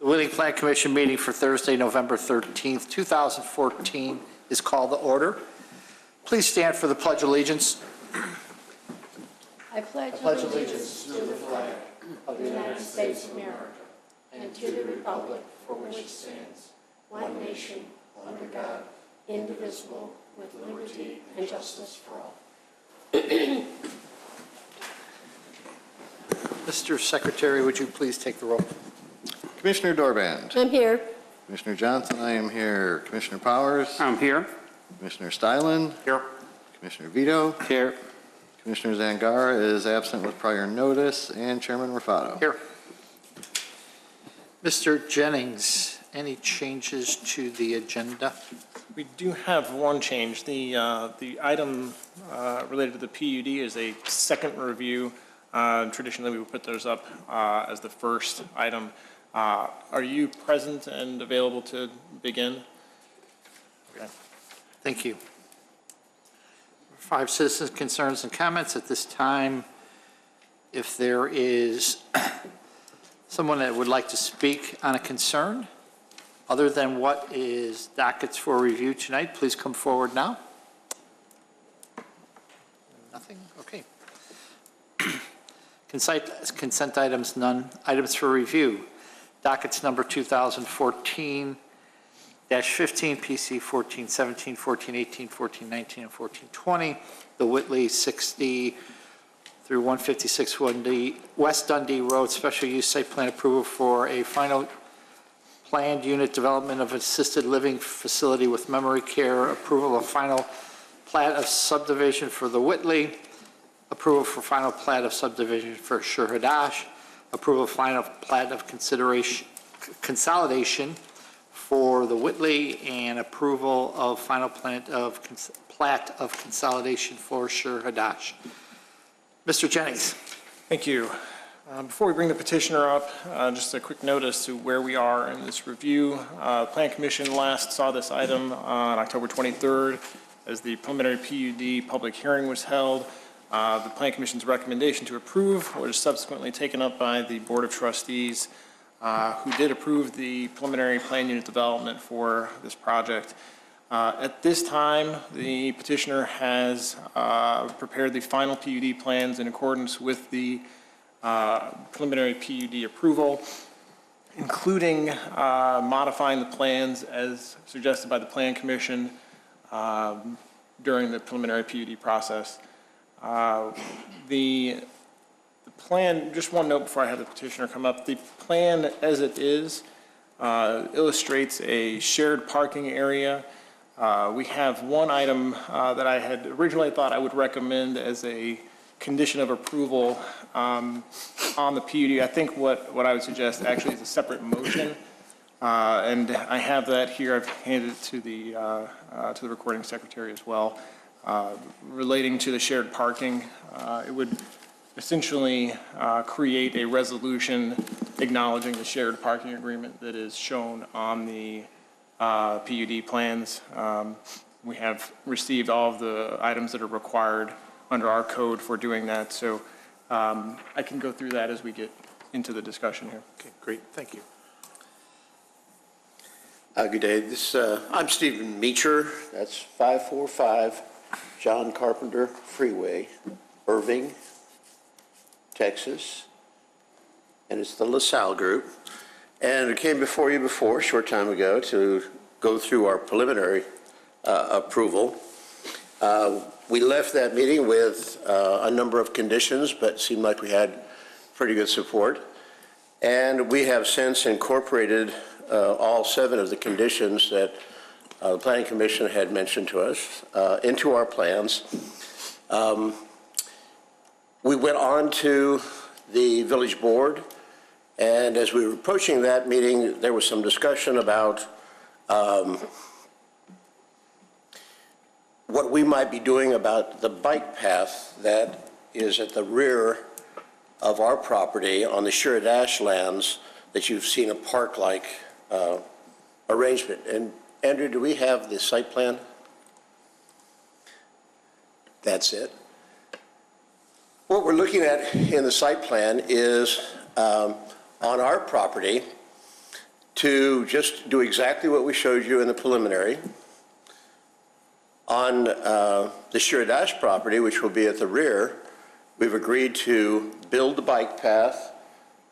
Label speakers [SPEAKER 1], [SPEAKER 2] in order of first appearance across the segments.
[SPEAKER 1] Whitley Plan Commission meeting for Thursday, November 13th, 2014 is called to order. Please stand for the Pledge of Allegiance.
[SPEAKER 2] I pledge allegiance to the flag of the United States of America and to the republic for which it stands, one nation, under God, indivisible, with liberty and justice for all.
[SPEAKER 1] Mr. Secretary, would you please take the roll?
[SPEAKER 3] Commissioner Dorband.
[SPEAKER 2] I'm here.
[SPEAKER 3] Commissioner Johnson, I am here. Commissioner Powers.
[SPEAKER 4] I'm here.
[SPEAKER 3] Commissioner Stylen.
[SPEAKER 4] Here.
[SPEAKER 3] Commissioner Vito.
[SPEAKER 4] Here.
[SPEAKER 3] Commissioner Zangara is absent with prior notice, and Chairman Rufato.
[SPEAKER 1] Here. Mr. Jennings, any changes to the agenda?
[SPEAKER 5] We do have one change. The item related to the PUD is a second review. Traditionally, we would put those up as the first item. Are you present and available to begin? Okay.
[SPEAKER 1] Thank you. 5 citizens' concerns and comments at this time. If there is someone that would like to speak on a concern other than what is dockets for review tonight, please come forward now. Nothing? Okay. Consent items, none. Items for review. Dockets number 2014-15, PC 1417, 1418, 1419, and 1420. The Whitley 60 through 156 West Dundee Road special use site plan approval for a final planned unit development of assisted living facility with memory care, approval of final plat of subdivision for the Whitley, approval for final plat of subdivision for Shur Hadash, approval of final plat of consolidation for the Whitley, and approval of final plat of consolidation for Shur Hadash. Mr. Jennings.
[SPEAKER 5] Thank you. Before we bring the petitioner up, just a quick notice to where we are in this review. Plan Commission last saw this item on October 23rd as the preliminary PUD public hearing was held. The Plan Commission's recommendation to approve was subsequently taken up by the Board of Trustees, who did approve the preliminary plan unit development for this project. At this time, the petitioner has prepared the final PUD plans in accordance with the preliminary PUD approval, including modifying the plans as suggested by the Plan Commission during the preliminary PUD process. The plan, just one note before I have the petitioner come up, the plan as it is illustrates a shared parking area. We have one item that I had originally thought I would recommend as a condition of approval on the PUD. I think what I would suggest actually is a separate motion, and I have that here. I've handed it to the recording secretary as well. Relating to the shared parking, it would essentially create a resolution acknowledging the shared parking agreement that is shown on the PUD plans. We have received all of the items that are required under our code for doing that, so I can go through that as we get into the discussion here.
[SPEAKER 1] Okay, great, thank you.
[SPEAKER 6] Good day. I'm Stephen Meacher. That's 545 John Carpenter Freeway, Irving, Texas. And it's the LaSalle Group. And it came before you a short time ago to go through our preliminary approval. We left that meeting with a number of conditions, but it seemed like we had pretty good support. And we have since incorporated all 7 of the conditions that the Planning Commission had mentioned to us into our plans. We went on to the village board, and as we were approaching that meeting, there was some discussion about what we might be doing about the bike path that is at the rear of our property on the Shur Hadash lands that you've seen a park-like arrangement. And Andrew, do we have the site plan? That's it. What we're looking at in the site plan is on our property, to just do exactly what we showed you in the preliminary. On the Shiradash property, which will be at the rear, we've agreed to build the bike path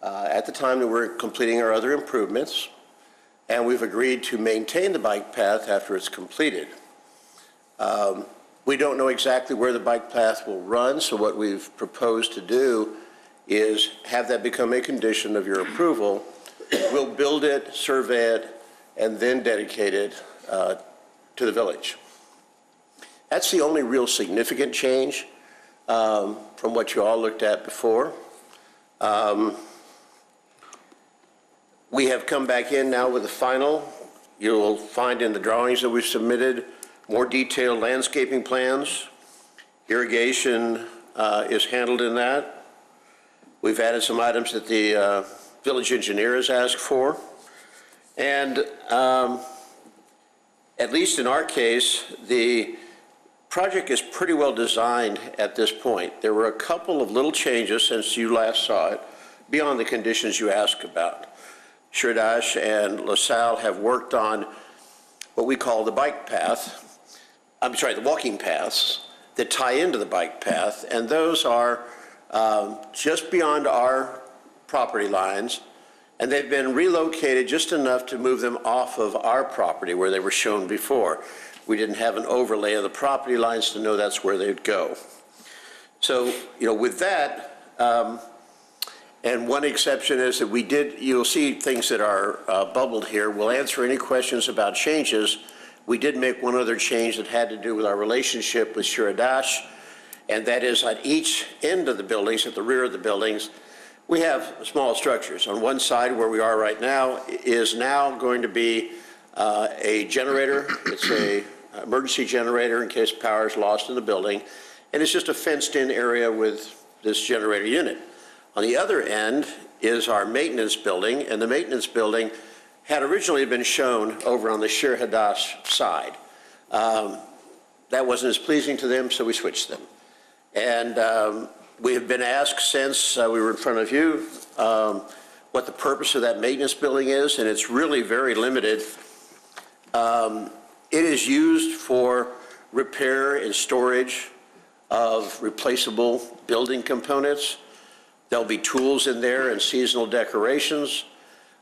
[SPEAKER 6] at the time that we're completing our other improvements, and we've agreed to maintain the bike path after it's completed. We don't know exactly where the bike path will run, so what we've proposed to do is have that become a condition of your approval. We'll build it, survey it, and then dedicate it to the village. That's the only real significant change from what you all looked at before. We have come back in now with the final. You'll find in the drawings that we've submitted more detailed landscaping plans. Irrigation is handled in that. We've added some items that the village engineer has asked for. And at least in our case, the project is pretty well designed at this point. There were a couple of little changes since you last saw it, beyond the conditions you asked about. Shiradash and LaSalle have worked on what we call the bike path. The walking paths that tie into the bike path, and those are just beyond our property lines, and they've been relocated just enough to move them off of our property where they were shown before. We didn't have an overlay of the property lines to know that's where they'd go. So, with that, and one exception is that you'll see things that are bubbled here. We'll answer any questions about changes. We did make one other change that had to do with our relationship with Shiradash, and that is on each end of the buildings, at the rear of the buildings, we have small structures. On one side, where we are right now, is now going to be a generator. It's a emergency generator in case power is lost in the building, and it's just a fenced-in area with this generator unit. On the other end is our maintenance building, and the maintenance building had originally been shown over on the Shiradash side. That wasn't as pleasing to them, so we switched them. And we have been asked since we were in front of you what the purpose of that maintenance building is, and it's really very limited. It is used for repair and storage of replaceable building components. There'll be tools in there and seasonal decorations.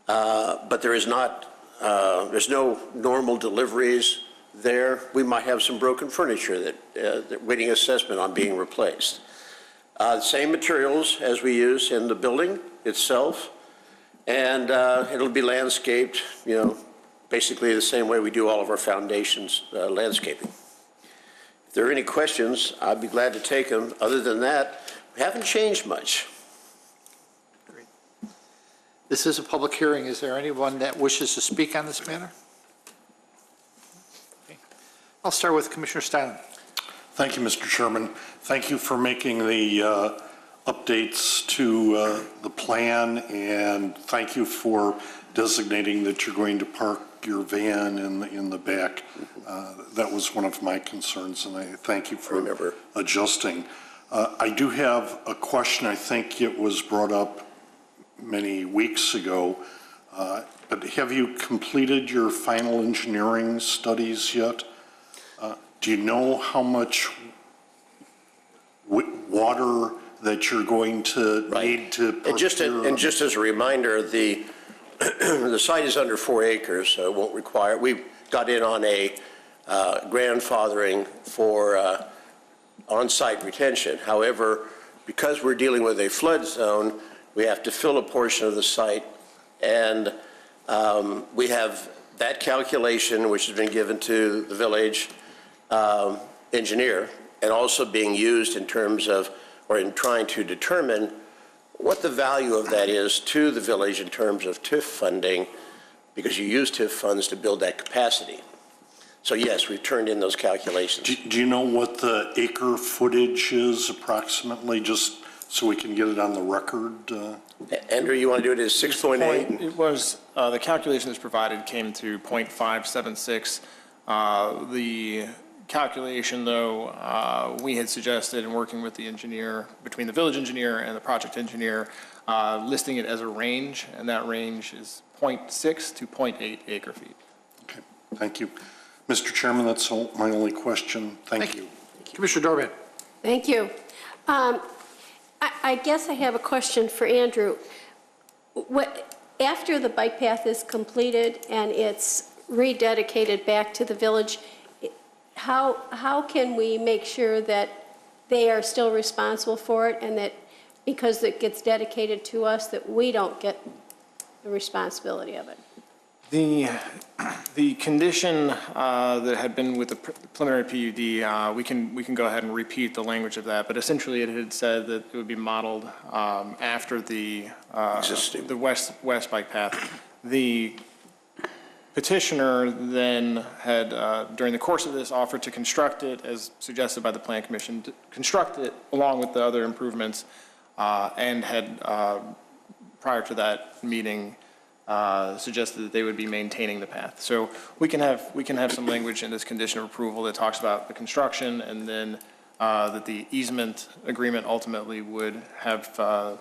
[SPEAKER 6] But there's no normal deliveries there. We might have some broken furniture that waiting assessment on being replaced. Same materials as we use in the building itself, and it'll be landscaped, basically the same way we do all of our foundations landscaping. If there are any questions, I'd be glad to take them. Other than that, we haven't changed much.
[SPEAKER 1] This is a public hearing. Is there anyone that wishes to speak on this matter? Okay. I'll start with Commissioner Steinle.
[SPEAKER 4] Thank you, Mr. Chairman. Thank you for making the updates to the plan, and thank you for designating that you're going to park your van in the back. That was one of my concerns, and I thank you for adjusting. I do have a question. I think it was brought up many weeks ago, but have you completed your final engineering studies yet? Do you know how much water that you're going to need to procure?
[SPEAKER 6] And just as a reminder, the site is under 4 acres, so it won't require, we got in on a grandfathering for on-site retention. However, because we're dealing with a flood zone, we have to fill a portion of the site, and we have that calculation, which has been given to the village engineer, and also being used in terms of, or in trying to determine what the value of that is to the village in terms of TIF funding, because you use TIF funds to build that capacity. So yes, we've turned in those calculations.
[SPEAKER 4] Do you know what the acre footage is approximately, just so we can get it on the record?
[SPEAKER 6] Andrew, you want to do it as 6.8?
[SPEAKER 5] It was, the calculation that's provided came to 0.576. The calculation, though, we had suggested in working with the engineer, between the village engineer and the project engineer, listing it as a range, and that range is 0.6 to 0.8 acre feet.
[SPEAKER 4] Okay, thank you. Mr. Chairman, that's my only question. Thank you.
[SPEAKER 1] Commissioner Dorban.
[SPEAKER 2] Thank you. I guess I have a question for Andrew. After the bike path is completed and it's rededicated back to the village, how can we make sure that they are still responsible for it, and that because it gets dedicated to us, that we don't get the responsibility of it?
[SPEAKER 5] The condition that had been with the preliminary PUD, we can go ahead and repeat the language of that, but essentially it had said that it would be modeled after the
[SPEAKER 6] Existing.
[SPEAKER 5] the west bike path. The petitioner then had, during the course of this, offered to construct it, as suggested by the Plan Commission, to construct it along with the other improvements, and had, prior to that meeting, suggested that they would be maintaining the path. So we can have some language in this condition of approval that talks about the construction, and then that the easement agreement ultimately would have the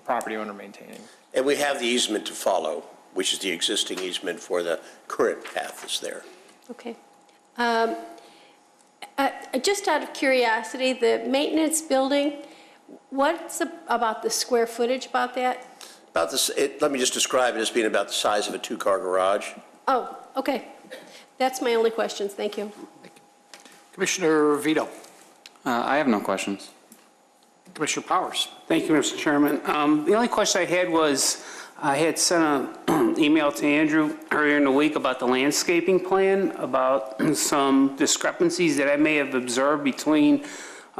[SPEAKER 5] property owner maintaining.
[SPEAKER 6] And we have the easement to follow, which is the existing easement for the current path that's there.
[SPEAKER 2] Okay. Just out of curiosity, the maintenance building, what's about the square footage about that?
[SPEAKER 6] About this, let me just describe it as being about the size of a two-car garage.
[SPEAKER 2] Oh, okay. That's my only questions. Thank you.
[SPEAKER 1] Commissioner Vito.
[SPEAKER 7] I have no questions.
[SPEAKER 1] Commissioner Powers.
[SPEAKER 8] Thank you, Mr. Chairman. The only question I had was, I had sent an email to Andrew earlier in the week about the landscaping plan, about some discrepancies that I may have observed between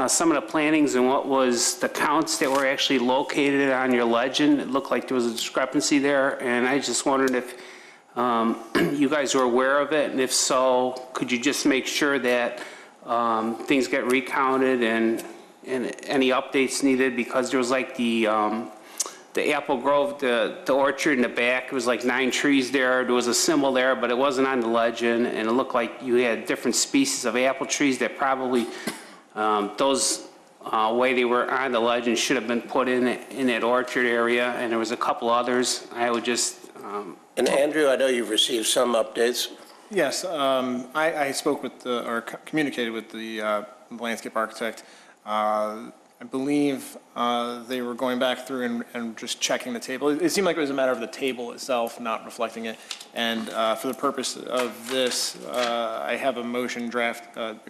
[SPEAKER 8] some of the plantings and what was the counts that were actually located on your legend. It looked like there was a discrepancy there, and I just wondered if you guys were aware of it, and if so, could you just make sure that things get recounted and any updates needed, because there was like the Apple Grove, the orchard in the back, it was like 9 trees there. There was a symbol there, but it wasn't on the legend, and it looked like you had different species of apple trees that probably those way they were on the legend should have been put in that orchard area, and there was a couple others. I would just
[SPEAKER 6] And Andrew, I know you've received some updates.
[SPEAKER 5] Yes, I spoke with or communicated with the landscape architect. I believe they were going back through and just checking the table. It seemed like it was a matter of the table itself, not reflecting it. And for the purpose of this, I have a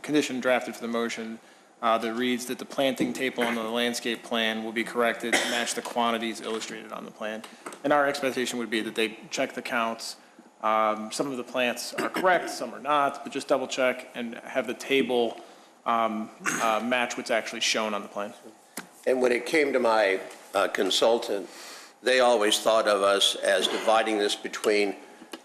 [SPEAKER 5] condition drafted for the motion that reads that the planting table on the landscape plan will be corrected to match the quantities illustrated on the plan. And our expectation would be that they check the counts. Some of the plants are correct, some are not, but just double check and have the table match what's actually shown on the plan.
[SPEAKER 6] And when it came to my consultant, they always thought of us as dividing this between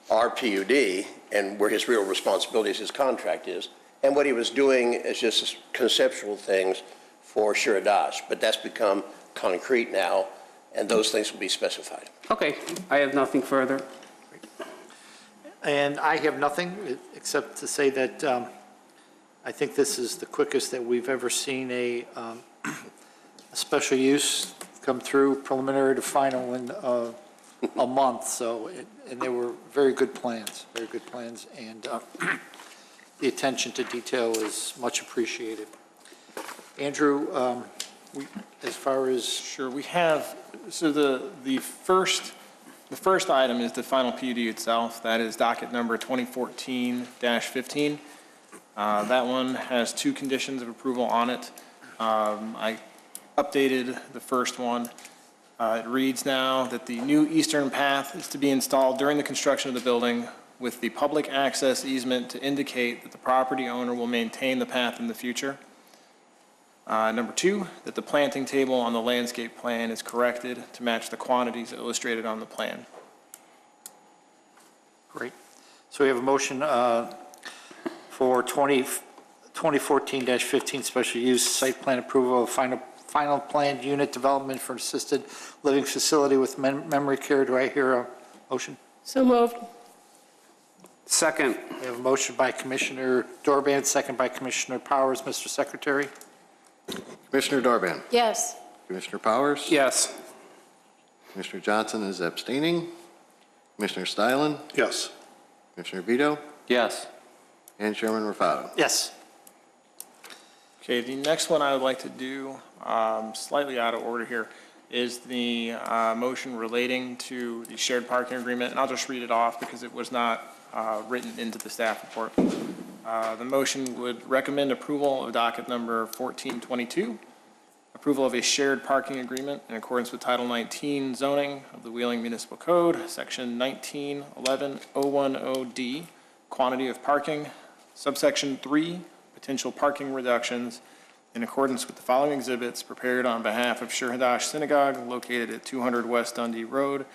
[SPEAKER 6] our PUD and where his real responsibility is, his contract is. And what he was doing is just conceptual things for Shiradash, but that's become concrete now, and those things will be specified.
[SPEAKER 8] okay, I have nothing further.
[SPEAKER 1] And I have nothing except to say that I think this is the quickest that we've ever seen a special use come through preliminary to final in a month. So, and they were very good plans, and the attention to detail is much appreciated. Andrew, as far as
[SPEAKER 5] Sure, we have, so the first item is the final PUD itself. That is docket number 2014-15. That one has 2 conditions of approval on it. I updated the first one. It reads now that the new eastern path is to be installed during the construction of the building with the public access easement to indicate that the property owner will maintain the path in the future. Number 2, that the planting table on the landscape plan is corrected to match the quantities illustrated on the plan.
[SPEAKER 1] Great. So we have a motion for 2014-15 special use site plan approval of final planned unit development for assisted living facility with memory care. Do I hear a motion?
[SPEAKER 2] So moved.
[SPEAKER 8] Second.
[SPEAKER 1] We have a motion by Commissioner Dorban, second by Commissioner Powers. Mr. Secretary?
[SPEAKER 3] Commissioner Dorban,
[SPEAKER 2] Yes.
[SPEAKER 3] Commissioner Powers?
[SPEAKER 8] Yes.
[SPEAKER 3] Commissioner Johnson is abstaining. Commissioner Stylin,
[SPEAKER 4] Yes.
[SPEAKER 3] Commissioner Vito,
[SPEAKER 7] Yes.
[SPEAKER 3] and Chairman Rufato.
[SPEAKER 1] Yes.
[SPEAKER 5] Okay, the next one I would like to do, slightly out of order here, is the motion relating to the shared parking agreement, and I'll just read it off because it was not written into the staff report. The motion would recommend approval of docket number 1422, approval of a shared parking agreement in accordance with Title 19 zoning of the Wheeling Municipal Code, Section 1911-010D, quantity of parking, subsection 3, potential parking reductions, in accordance with the following exhibits prepared on behalf of Shir Hadash Synagogue located at 200 West Dundee Road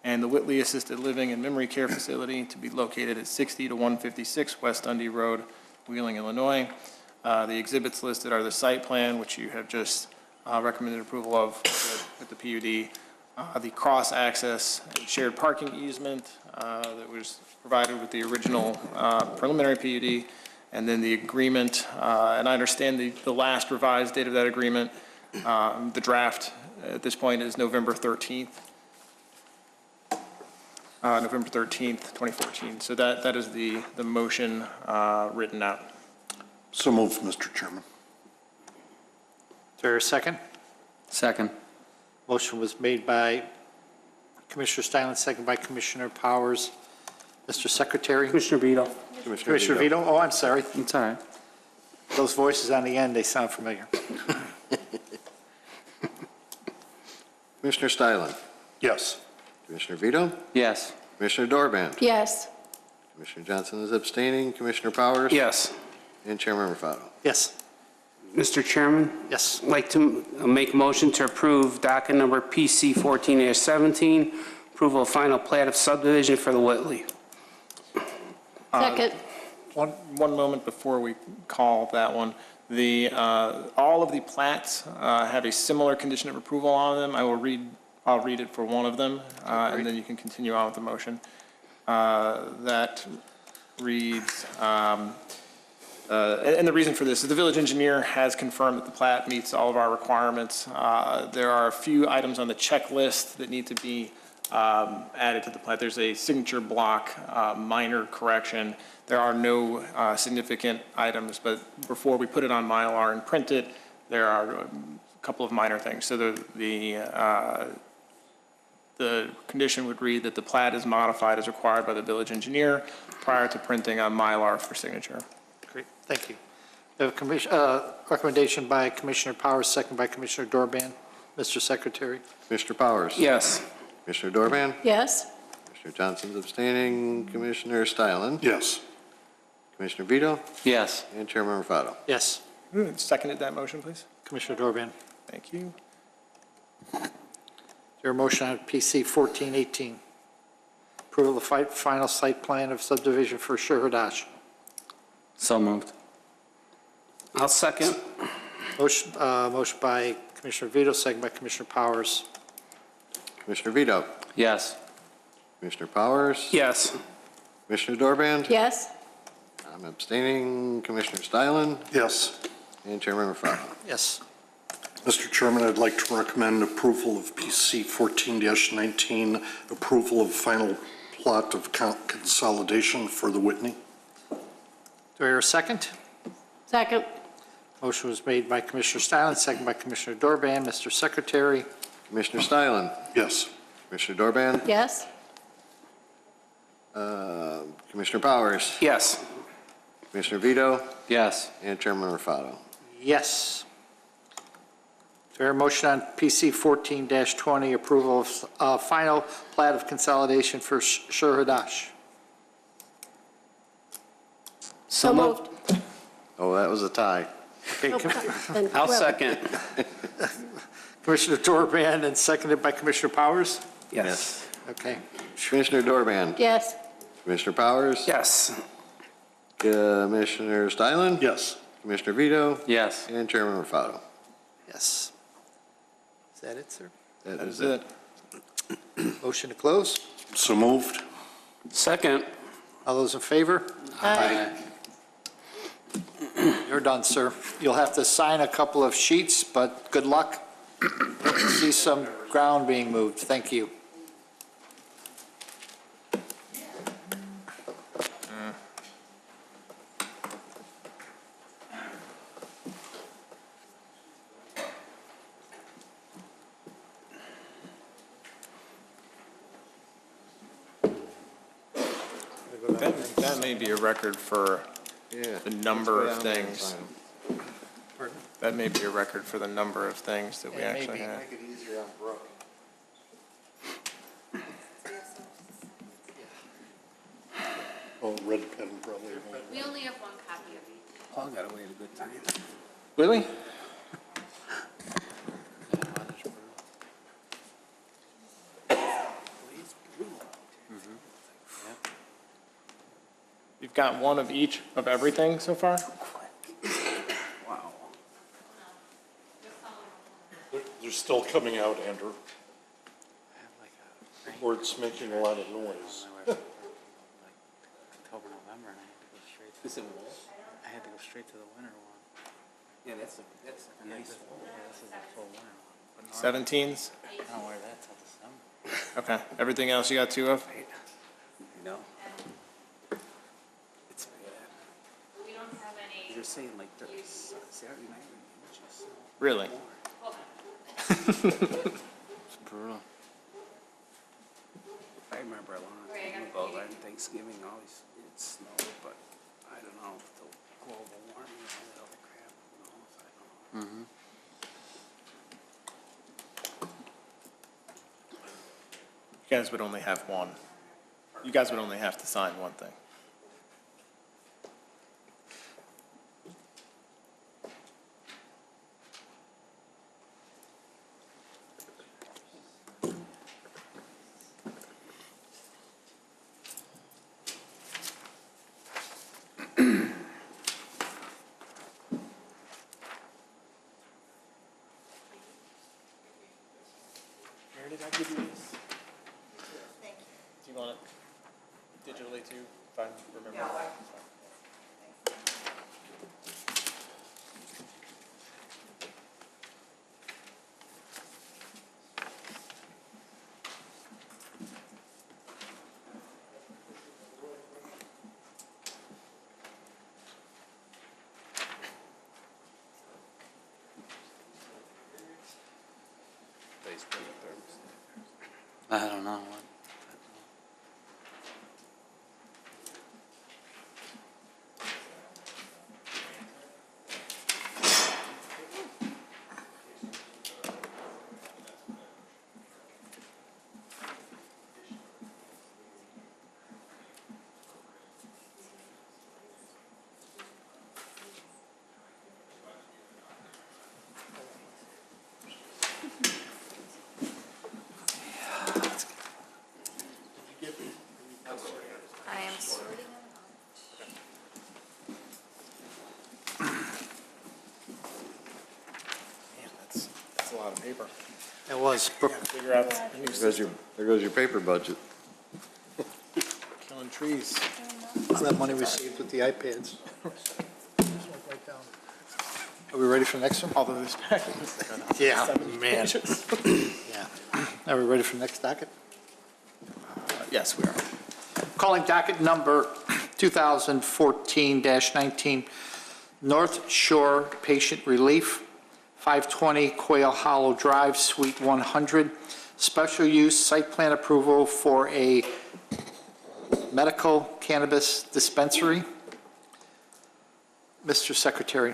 [SPEAKER 5] and the Whitley Assisted Living and Memory Care Facility to be located at 60 to 156 West Dundee Road, Wheeling, Illinois. The exhibits listed are the site plan, which you have just recommended approval of with the PUD, the cross-access and shared parking easement that was provided with the original preliminary PUD, and then the agreement, and I understand the last revised date of that agreement, the draft at this point is November 13th. November 13th, 2014. So that is the motion written out.
[SPEAKER 4] So moved, Mr. Chairman.
[SPEAKER 1] Is there a second?
[SPEAKER 7] Second.
[SPEAKER 1] Motion was made by Commissioner Stylin, second by Commissioner Powers. Mr. Secretary?
[SPEAKER 8] Commissioner Vito.
[SPEAKER 1] Commissioner Vito? Oh, I'm sorry.
[SPEAKER 7] It's all right.
[SPEAKER 1] Those voices on the end, they sound familiar.
[SPEAKER 3] Commissioner Stylin,
[SPEAKER 4] Yes.
[SPEAKER 3] Commissioner Vito,
[SPEAKER 7] Yes.
[SPEAKER 3] Commissioner Dorband,
[SPEAKER 2] Yes.
[SPEAKER 3] Commissioner Johnson is abstaining, Commissioner Powers.
[SPEAKER 8] Yes.
[SPEAKER 3] And Chairman Rufato.
[SPEAKER 1] Yes.
[SPEAKER 8] Mr. Chairman,
[SPEAKER 1] Yes.
[SPEAKER 8] I'd like to make a motion to approve docket number PC 14-17, approval of final plat of subdivision for the Whitley.
[SPEAKER 2] Second.
[SPEAKER 5] One moment before we call that one, all of the plats have a similar condition of approval on them. I'll read it for one of them, and then you can continue on with the motion. That reads, and the reason for this is the village engineer has confirmed that the plat meets all of our requirements. There are a few items on the checklist that need to be added to the plat. There's a signature block, minor correction. There are no significant items, but before we put it on Mylar and print it, there are a couple of minor things. So the condition would read that the plat is modified as required by the village engineer prior to printing on Mylar for signature.
[SPEAKER 1] Great, thank you. We have a recommendation by Commissioner Powers, second by Commissioner Dorband. Mr. Secretary?
[SPEAKER 3] Commissioner Powers.
[SPEAKER 8] Yes.
[SPEAKER 3] Commissioner Dorband,
[SPEAKER 2] Yes.
[SPEAKER 3] Commissioner Johnson's abstaining, Commissioner Stylin,
[SPEAKER 4] Yes.
[SPEAKER 3] Commissioner Vito,
[SPEAKER 7] Yes.
[SPEAKER 3] and Chairman Rufato.
[SPEAKER 1] Yes.
[SPEAKER 5] Seconded that motion, please.
[SPEAKER 1] Commissioner Dorband?
[SPEAKER 5] Thank you.
[SPEAKER 1] Is there a motion on PC 1418? Approval of the final site plan of subdivision for Shir Hadash.
[SPEAKER 7] So moved.
[SPEAKER 8] I'll second.
[SPEAKER 1] Motion by Commissioner Vito, second by Commissioner Powers.
[SPEAKER 3] Commissioner Vito,
[SPEAKER 7] Yes.
[SPEAKER 3] Commissioner Powers,
[SPEAKER 8] Yes.
[SPEAKER 3] Commissioner Dorband.
[SPEAKER 2] Yes.
[SPEAKER 3] I'm abstaining, Commissioner Stylin,
[SPEAKER 4] Yes.
[SPEAKER 3] and Chairman Rufato.
[SPEAKER 1] Yes.
[SPEAKER 4] Mr. Chairman, I'd like to recommend approval of PC 14-19, approval of final plot of consolidation for the Whitney.
[SPEAKER 1] Do I hear a second?
[SPEAKER 2] Second.
[SPEAKER 1] Motion was made by Commissioner Stylin, second by Commissioner Dorband. Mr. Secretary?
[SPEAKER 3] Commissioner Stylin,
[SPEAKER 4] Yes.
[SPEAKER 3] Commissioner Dorband,
[SPEAKER 2] Yes.
[SPEAKER 3] Commissioner Powers,
[SPEAKER 8] Yes.
[SPEAKER 3] Commissioner Vito,
[SPEAKER 7] Yes.
[SPEAKER 3] and Chairman Rufato.
[SPEAKER 1] Yes. Is there a motion on PC 14-20, approval of final plat of consolidation for Shir Hadash?
[SPEAKER 2] So moved.
[SPEAKER 3] Oh, that was a tie.
[SPEAKER 1] Okay,
[SPEAKER 2] Then
[SPEAKER 8] I'll
[SPEAKER 2] 12.
[SPEAKER 8] second.
[SPEAKER 1] Commissioner Dorband and seconded by Commissioner Powers?
[SPEAKER 8] Yes.
[SPEAKER 1] Okay.
[SPEAKER 3] Commissioner Dorband,
[SPEAKER 2] Yes.
[SPEAKER 3] Commissioner Powers,
[SPEAKER 8] Yes.
[SPEAKER 3] Commissioner Stylin,
[SPEAKER 4] Yes.
[SPEAKER 3] Commissioner Vito,
[SPEAKER 7] Yes.
[SPEAKER 3] and Chairman Rufato.
[SPEAKER 1] Yes. Is that it, sir?
[SPEAKER 3] That is
[SPEAKER 5] That's it.
[SPEAKER 1] Motion to close?
[SPEAKER 4] So moved.
[SPEAKER 8] Second.
[SPEAKER 1] All those in favor?
[SPEAKER 2] Aye.
[SPEAKER 1] You're done, sir. You'll have to sign a couple of sheets, but good luck. See some ground being moved. Thank you.
[SPEAKER 5] That may be a record for
[SPEAKER 3] Yeah.
[SPEAKER 5] the number of
[SPEAKER 3] Let's go down there and
[SPEAKER 5] things.
[SPEAKER 3] sign 'em.
[SPEAKER 5] That may be a record for the number of things that we actually have.
[SPEAKER 1] Make it easier on Brooke.
[SPEAKER 4] Oh, red pen probably.
[SPEAKER 2] We only have one copy of each.
[SPEAKER 7] Paul got away at a good time.
[SPEAKER 5] Really? You've got one of each of everything so far?
[SPEAKER 7] Wow.
[SPEAKER 4] They're still coming out, Andrew. Or it's making a lot of noise.
[SPEAKER 7] October, November, and I had to go straight. Is it wool? I had to go straight to the winter one. Yeah, that's a nice wool. Yeah, this is a full winter one. But normally,
[SPEAKER 5] 17s?
[SPEAKER 7] I don't wear that till December.
[SPEAKER 5] Okay. Everything else you got two of?
[SPEAKER 7] You know? It's bad.
[SPEAKER 2] We don't have any.
[SPEAKER 7] You're saying like Saturday night inches.
[SPEAKER 5] Really?
[SPEAKER 7] It's brutal. I remember a long
[SPEAKER 2] Right, I
[SPEAKER 7] time
[SPEAKER 2] got
[SPEAKER 7] ago,
[SPEAKER 2] the
[SPEAKER 7] on Thanksgiving, always, it snowed, but I don't know, the global warming and all that other crap, who knows, I don't know.
[SPEAKER 5] You guys would only have one. You guys would only have to sign one thing. Where did I give you this? Do you want it digitally too, if I remember?
[SPEAKER 7] I don't know.
[SPEAKER 2] I am sorting them
[SPEAKER 5] Man, that's a lot of paper.
[SPEAKER 1] It was, Brooke,
[SPEAKER 5] Figure out a new system.
[SPEAKER 3] There goes your paper budget.
[SPEAKER 5] Killing trees.
[SPEAKER 1] that money received with the iPads. Are we ready for the next one?
[SPEAKER 5] Although this packet is
[SPEAKER 1] Yeah,
[SPEAKER 5] 70
[SPEAKER 1] man.
[SPEAKER 5] pages.
[SPEAKER 1] Yeah. Are we ready for the next docket?
[SPEAKER 5] Yes, we are.
[SPEAKER 1] Calling docket number 2014-19, North Shore Patient Relief, 520 Quail Hollow Drive, Suite 100. Special use site plan approval for a medical cannabis dispensary. Mr. Secretary.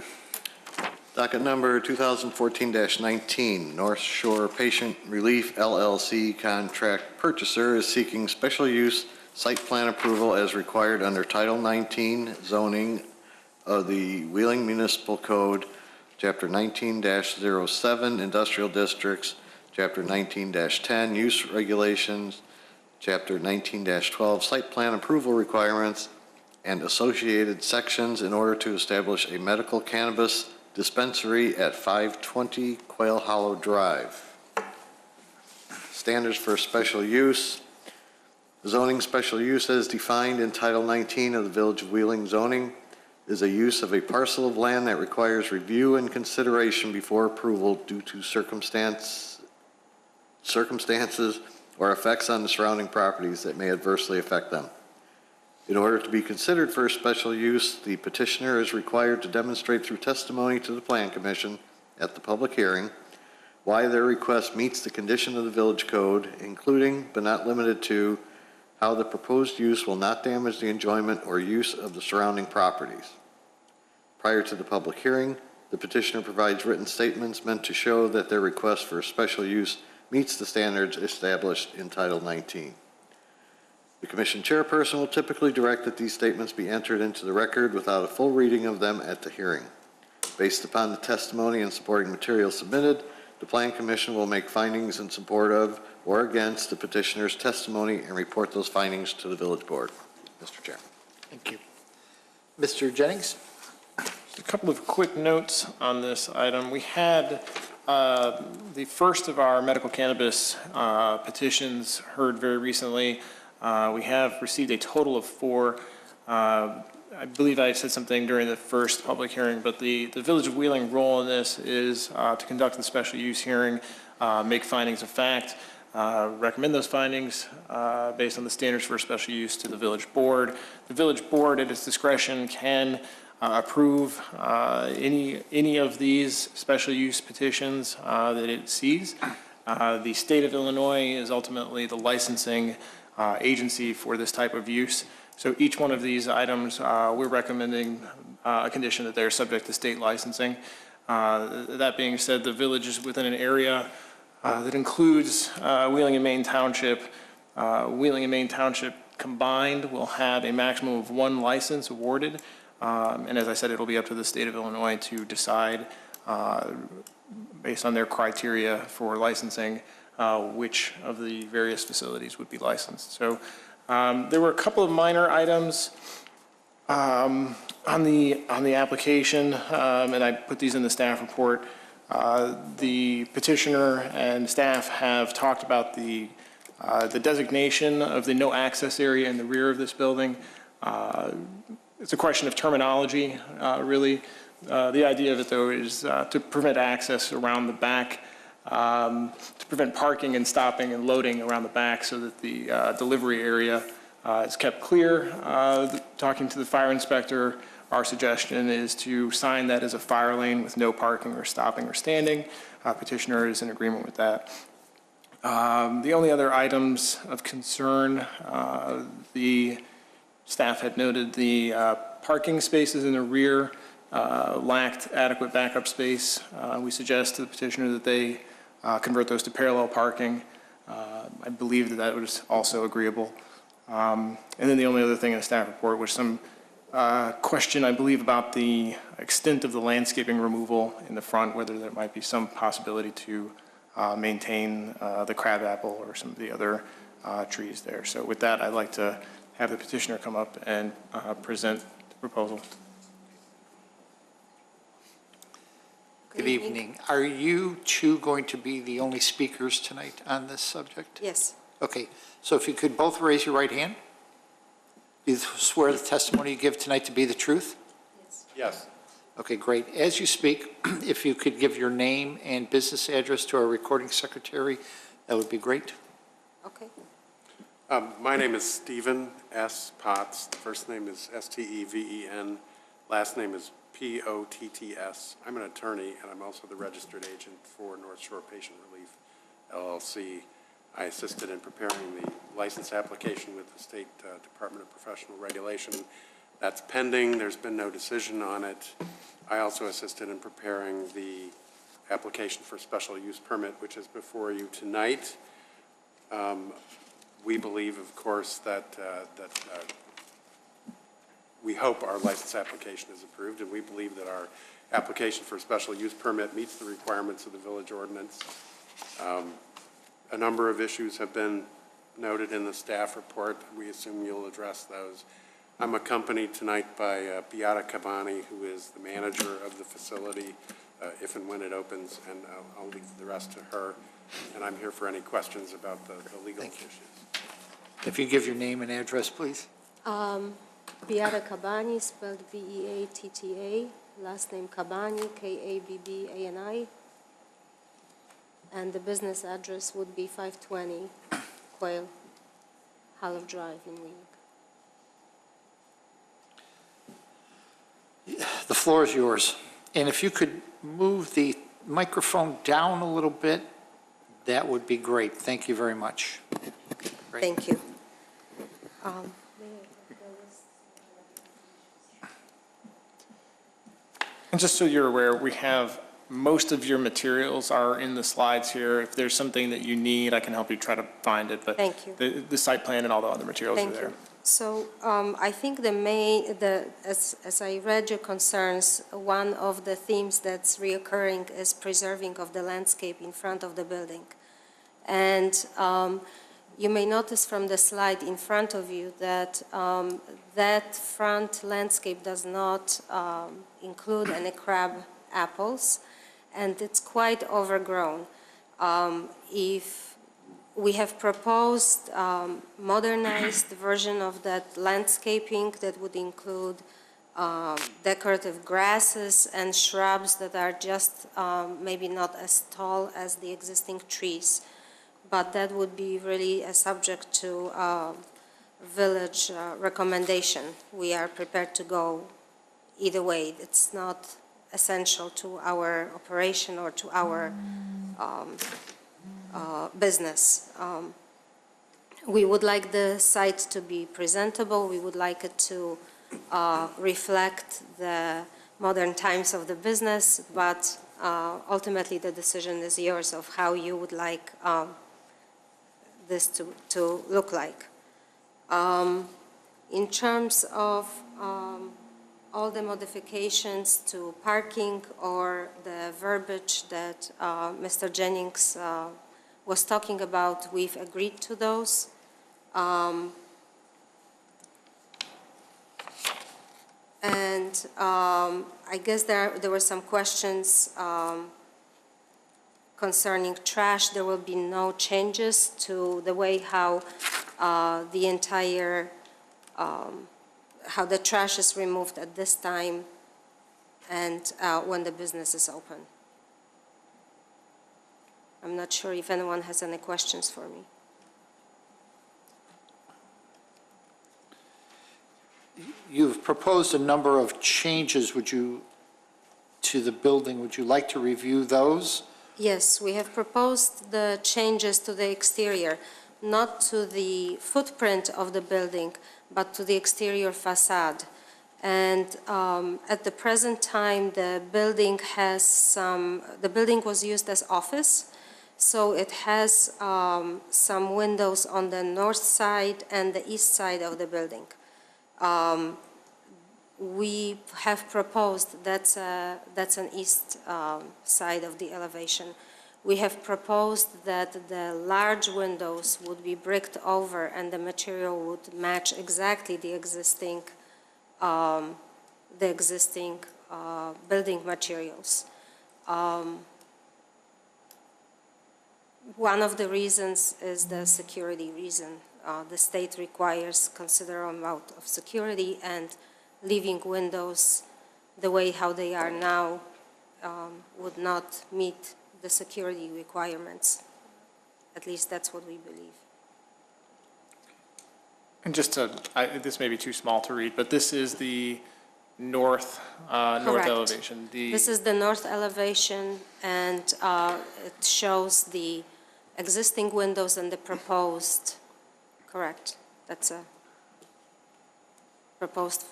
[SPEAKER 3] Docket number 2014-19, North Shore Patient Relief LLC contract purchaser is seeking special use site plan approval as required under Title 19 zoning of the Wheeling Municipal Code, Chapter 19-07 Industrial Districts, Chapter 19-10 Use Regulations, Chapter 19-12 Site Plan Approval Requirements, and associated sections in order to establish a medical cannabis dispensary at 520 Quail Hollow Drive. Standards for special use. Zoning special use as defined in Title 19 of the Village of Wheeling zoning is a use of a parcel of land that requires review and consideration before approval due to circumstances or effects on the surrounding properties that may adversely affect them. In order to be considered for special use, the petitioner is required to demonstrate through testimony to the Plan Commission at the public hearing why their request meets the condition of the village code, including but not limited to how the proposed use will not damage the enjoyment or use of the surrounding properties. Prior to the public hearing, the petitioner provides written statements meant to show that their request for special use meets the standards established in Title 19. The commission chairperson will typically direct that these statements be entered into the record without a full reading of them at the hearing. Based upon the testimony and supporting materials submitted, the Plan Commission will make findings in support of or against the petitioner's testimony and report those findings to the village board. Mr. Chairman.
[SPEAKER 1] Thank you. Mr. Jennings?
[SPEAKER 5] A couple of quick notes on this item. We had the first of our medical cannabis petitions heard very recently. We have received a total of 4. I believe I said something during the first public hearing, but the Village of Wheeling role in this is to conduct the special use hearing, make findings of fact, recommend those findings based on the standards for special use to the village board. The village board, at its discretion, can approve any of these special use petitions that it sees. The state of Illinois is ultimately the licensing agency for this type of use. So each one of these items, we're recommending a condition that they're subject to state licensing. That being said, the village is within an area that includes Wheeling and Main Township. Wheeling and Main Township combined will have a maximum of 1 license awarded. And as I said, it'll be up to the state of Illinois to decide, based on their criteria for licensing, which of the various facilities would be licensed. So there were a couple of minor items on the application, and I put these in the staff report. The petitioner and staff have talked about the designation of the no access area in the rear of this building. It's a question of terminology, really. The idea of it, though, is to prevent access around the back, to prevent parking and stopping and loading around the back so that the delivery area is kept clear. Talking to the fire inspector, our suggestion is to sign that as a fire lane with no parking or stopping or standing. Petitioner is in agreement with that. The only other items of concern, the staff had noted the parking spaces in the rear lacked adequate backup space. We suggest to the petitioner that they convert those to parallel parking. I believe that that was also agreeable. And then the only other thing in the staff report was some question, I believe, about the extent of the landscaping removal in the front, whether there might be some possibility to maintain the crabapple or some of the other trees there. So with that, I'd like to have the petitioner come up and present the proposal.
[SPEAKER 1] Good evening. Are you two going to be the only speakers tonight on this subject?
[SPEAKER 2] Yes.
[SPEAKER 1] Okay, so if you could both raise your right hand. Do you swear the testimony you give tonight to be the truth?
[SPEAKER 2] Yes.
[SPEAKER 4] Yes.
[SPEAKER 1] Okay, great. As you speak, if you could give your name and business address to our recording secretary, that would be great.
[SPEAKER 2] Okay.
[SPEAKER 9] My name is Stephen S. Potts. The first name is S-T-E-V-E-N. Last name is P-O-T-T-S. I'm an attorney, and I'm also the registered agent for North Shore Patient Relief, LLC. I assisted in preparing the license application with the State Department of Professional Regulation. That's pending. There's been no decision on it. I also assisted in preparing the application for special use permit, which is before you tonight. We believe, of course, that we hope our license application is approved, and we believe that our application for a special use permit meets the requirements of the village ordinance. A number of issues have been noted in the staff report. We assume you'll address those. I'm accompanied tonight by Beata Cabani, who is the manager of the facility, if and when it opens, and I'll leave the rest to her. And I'm here for any questions about the legal issues.
[SPEAKER 1] If you give your name and address, please.
[SPEAKER 2] Beata Cabani, spelled B-E-A-T-T-A. Last name Cabani, K-A-B-B-A-N-I. And the business address would be 520 Quail, Hollow Drive in Wheeling.
[SPEAKER 1] The floor is yours. And if you could move the microphone down a little bit, that would be great. Thank you very much. Great.
[SPEAKER 2] Thank you.
[SPEAKER 5] And just so you're aware, we have, most of your materials are in the slides here. If there's something that you need, I can help you try to find it, but
[SPEAKER 2] Thank you.
[SPEAKER 5] the site plan and all the other materials are
[SPEAKER 2] Thank
[SPEAKER 5] there.
[SPEAKER 2] you. So I think as I read your concerns, one of the themes that's reoccurring is preserving of the landscape in front of the building. And you may notice from the slide in front of you that that front landscape does not include any crab apples, and it's quite overgrown. If we have proposed modernized version of that landscaping that would include decorative grasses and shrubs that are just maybe not as tall as the existing trees. But that would be really a subject to village recommendation. We are prepared to go either way. It's not essential to our operation or to our business. We would like the site to be presentable. We would like it to reflect the modern times of the business, but ultimately the decision is yours of how you would like this to look like. In terms of all the modifications to parking or the verbiage that Mr. Jennings was talking about, we've agreed to those. And I guess there were some questions concerning trash. There will be no changes to the way how the entire, how the trash is removed at this time and when the business is open. I'm not sure if anyone has any questions for me.
[SPEAKER 1] You've proposed a number of changes, to the building. Would you like to review those?
[SPEAKER 2] Yes, we have proposed the changes to the exterior, not to the footprint of the building, but to the exterior facade. And at the present time, the building was used as office, so it has some windows on the north side and the east side of the building. We have proposed, that's an east side of the elevation. We have proposed that the large windows would be bricked over and the material would match exactly the existing building materials. One of the reasons is the security reason. The state requires considerable amount of security, and leaving windows the way how they are now would not meet the security requirements. At least that's what we believe.
[SPEAKER 5] And just to, this may be too small to read, but this is the north elevation.
[SPEAKER 2] This is the north elevation, and it shows the existing windows and the proposed. Correct. That's a proposed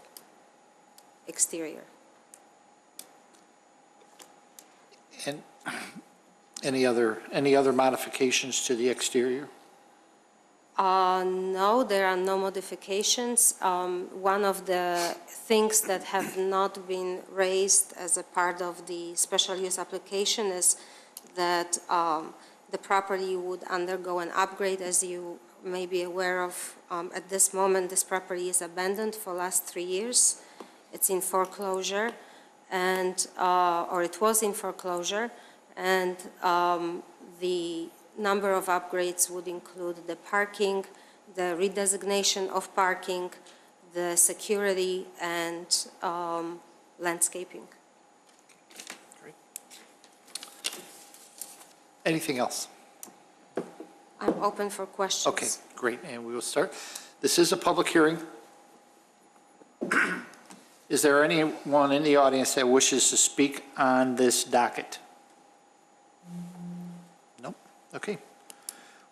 [SPEAKER 2] exterior.
[SPEAKER 1] And any other modifications to the exterior?
[SPEAKER 2] No, there are no modifications. One of the things that have not been raised as a part of the special use application is that the property would undergo an upgrade. As you may be aware of, at this moment, this property is abandoned for the last 3 years. It's in foreclosure, and or it was in foreclosure, and the number of upgrades would include the parking, the redesignation of parking, the security, and landscaping.
[SPEAKER 1] Great. Anything else?
[SPEAKER 2] I'm open for questions.
[SPEAKER 1] Okay, great, and we will start. This is a public hearing. Is there anyone in the audience that wishes to speak on this docket? No? Okay.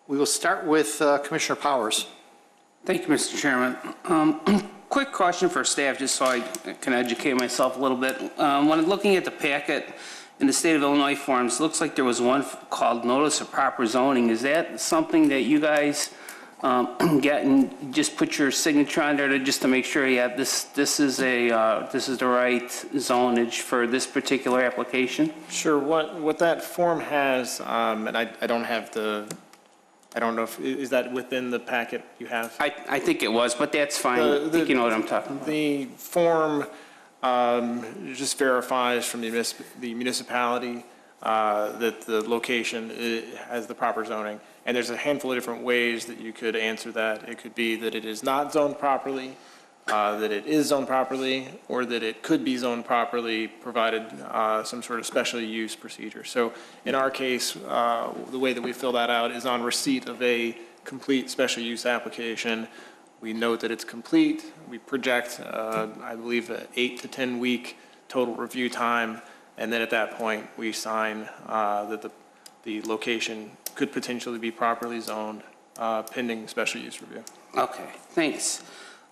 [SPEAKER 1] We will start with Commissioner Powers.
[SPEAKER 8] Thank you, Mr. Chairman. Quick question for staff, just so I can educate myself a little bit. When looking at the packet in the state of Illinois forms, it looks like there was one called Notice of Proper Zoning. Is that something that you guys get and just put your signature on there just to make sure, yeah, this is the right zonage for this particular application?
[SPEAKER 5] Sure, what that form has, and I don't have I don't know if, is that within the packet you have?
[SPEAKER 8] I think it was, but that's fine. I think you know what I'm talking about.
[SPEAKER 5] The form just verifies from the municipality that the location has the proper zoning. And there's a handful of different ways that you could answer that. It could be that it is not zoned properly, that it is zoned properly, or that it could be zoned properly, provided some sort of special use procedure. So in our case, the way that we fill that out is on receipt of a complete special use application. We note that it's complete. We project, I believe, an 8 to 10 week total review time. And then at that point, we sign that the location could potentially be properly zoned pending special use review.
[SPEAKER 8] Okay, thanks.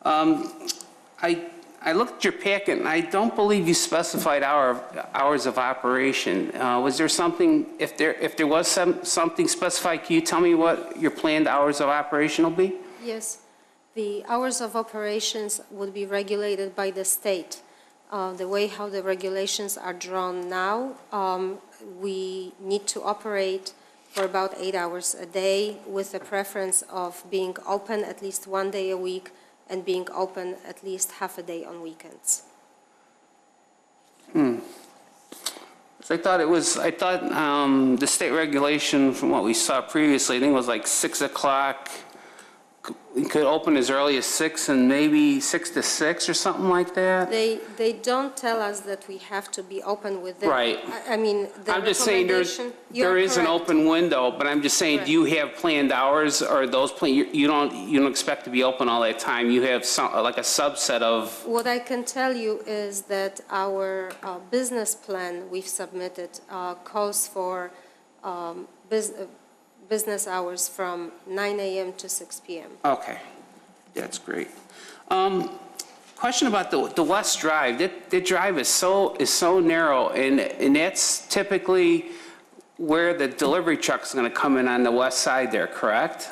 [SPEAKER 8] I looked at your packet, and I don't believe you specified hours of operation. Was there something, if there was something specified, can you tell me what your planned hours of operation will be?
[SPEAKER 2] Yes, the hours of operations would be regulated by the state. The way how the regulations are drawn now, we need to operate for about 8 hours a day with the preference of being open at least one day a week and being open at least half a day on weekends.
[SPEAKER 8] So I thought the state regulation from what we saw previously, I think it was like 6 o'clock. It could open as early as 6 and maybe 6 to 6 or something like that?
[SPEAKER 2] They don't tell us that we have to be open with them.
[SPEAKER 8] Right.
[SPEAKER 2] I mean, the
[SPEAKER 8] I'm just saying there is an open window, but I'm just saying, do you have planned hours or those you don't expect to be open all that time? You have like a subset of.
[SPEAKER 2] What I can tell you is that our business plan we've submitted calls for business hours from 9 a.m. to 6 p.m.
[SPEAKER 8] Okay, that's great. Question about the West Drive. That drive is so narrow, and that's typically where the delivery truck's going to come in on the west side there, correct?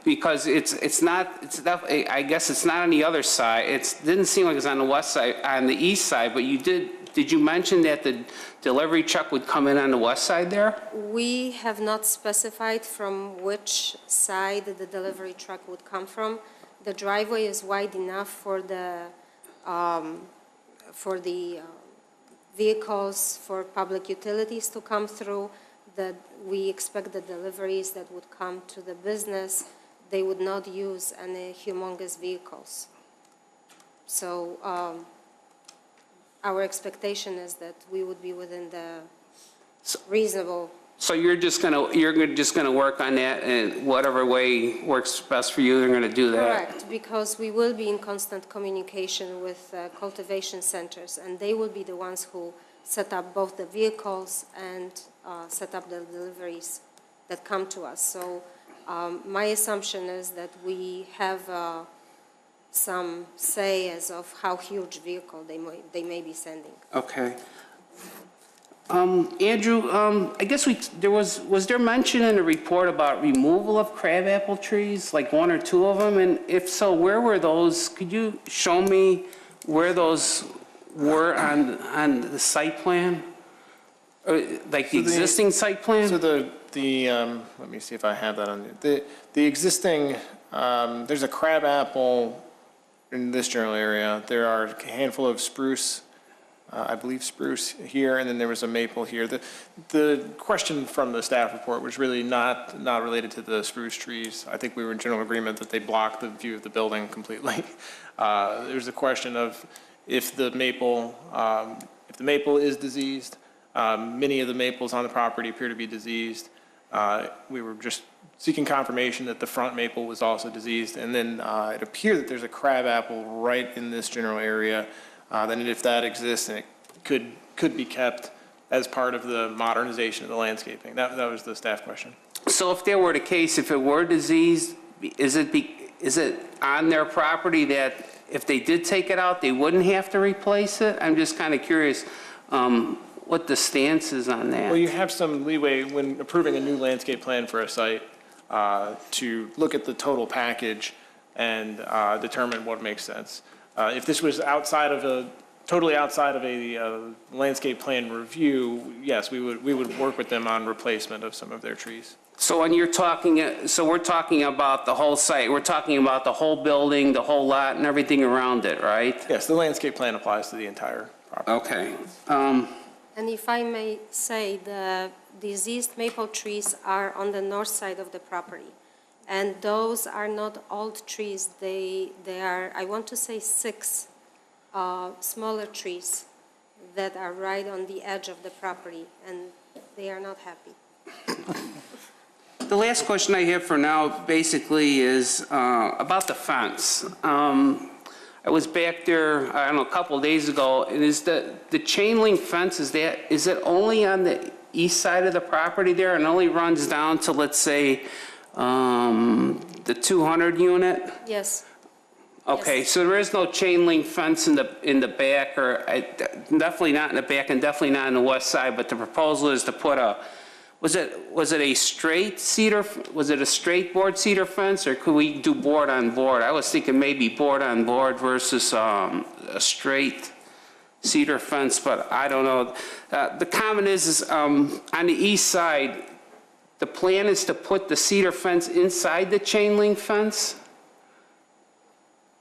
[SPEAKER 8] Because it's definitely, I guess it's not on the other side. It didn't seem like it's on the west side, on the east side, but did you mention that the delivery truck would come in on the west side there?
[SPEAKER 2] We have not specified from which side the delivery truck would come from. The driveway is wide enough for the vehicles for public utilities to come through. That we expect the deliveries that would come to the business, they would not use any humongous vehicles. So our expectation is that we would be within the reasonable.
[SPEAKER 8] So you're just gonna work on that, and whatever way works best for you, you're gonna do that?
[SPEAKER 2] Correct, because we will be in constant communication with cultivation centers, and they will be the ones who set up both the vehicles and set up the deliveries that come to us. So my assumption is that we have some say as of how huge vehicle they may be sending.
[SPEAKER 8] Okay. Andrew, I guess was there mention in the report about removal of crabapple trees, like 1 or 2 of them? And if so, where were those? Could you show me where those were on the site plan? Or, like the existing site plan?
[SPEAKER 5] So let me see if I have that on the existing, there's a crabapple in this general area. There are a handful of spruce, I believe spruce here, and then there was a maple here. The question from the staff report was really not related to the spruce trees. I think we were in general agreement that they block the view of the building completely. There's a question of if the maple is diseased. Many of the maples on the property appear to be diseased. We were just seeking confirmation that the front maple was also diseased, and then it appeared that there's a crabapple right in this general area. Then if that exists, and it could be kept as part of the modernization of the landscaping. That was the staff question.
[SPEAKER 8] So if there were the case, if it were diseased, on their property that if they did take it out, they wouldn't have to replace it? I'm just kind of curious what the stance is on that.
[SPEAKER 5] Well, you have some leeway when approving a new landscape plan for a site to look at the total package and determine what makes sense. If this was totally outside of a landscape plan review, yes, we would work with them on replacement of some of their trees.
[SPEAKER 8] So when you're talking, so we're talking about the whole site, we're talking about the whole building, the whole lot and everything around it, right?
[SPEAKER 5] Yes, the landscape plan applies to the entire property.
[SPEAKER 8] Okay.
[SPEAKER 2] And if I may say, the diseased maple trees are on the north side of the property. And those are not old trees. They are, I want to say, 6 smaller trees that are right on the edge of the property, and they are not happy.
[SPEAKER 8] The last question I have for now basically is about the fence. I was back there, I don't know, a couple of days ago, and is the chain link fence, is it only on the east side of the property there and only runs down to, let's say, the 200 unit?
[SPEAKER 2] Yes.
[SPEAKER 8] Okay,
[SPEAKER 2] Yes.
[SPEAKER 8] so there is no chain link fence in the back, or definitely not in the back and definitely not on the west side, but the proposal is to put was it a straight cedar, was it a straight board cedar fence, or could we do board on board? I was thinking maybe board on board versus a straight cedar fence, but I don't know. The comment is on the east side, the plan is to put the cedar fence inside the chain link fence?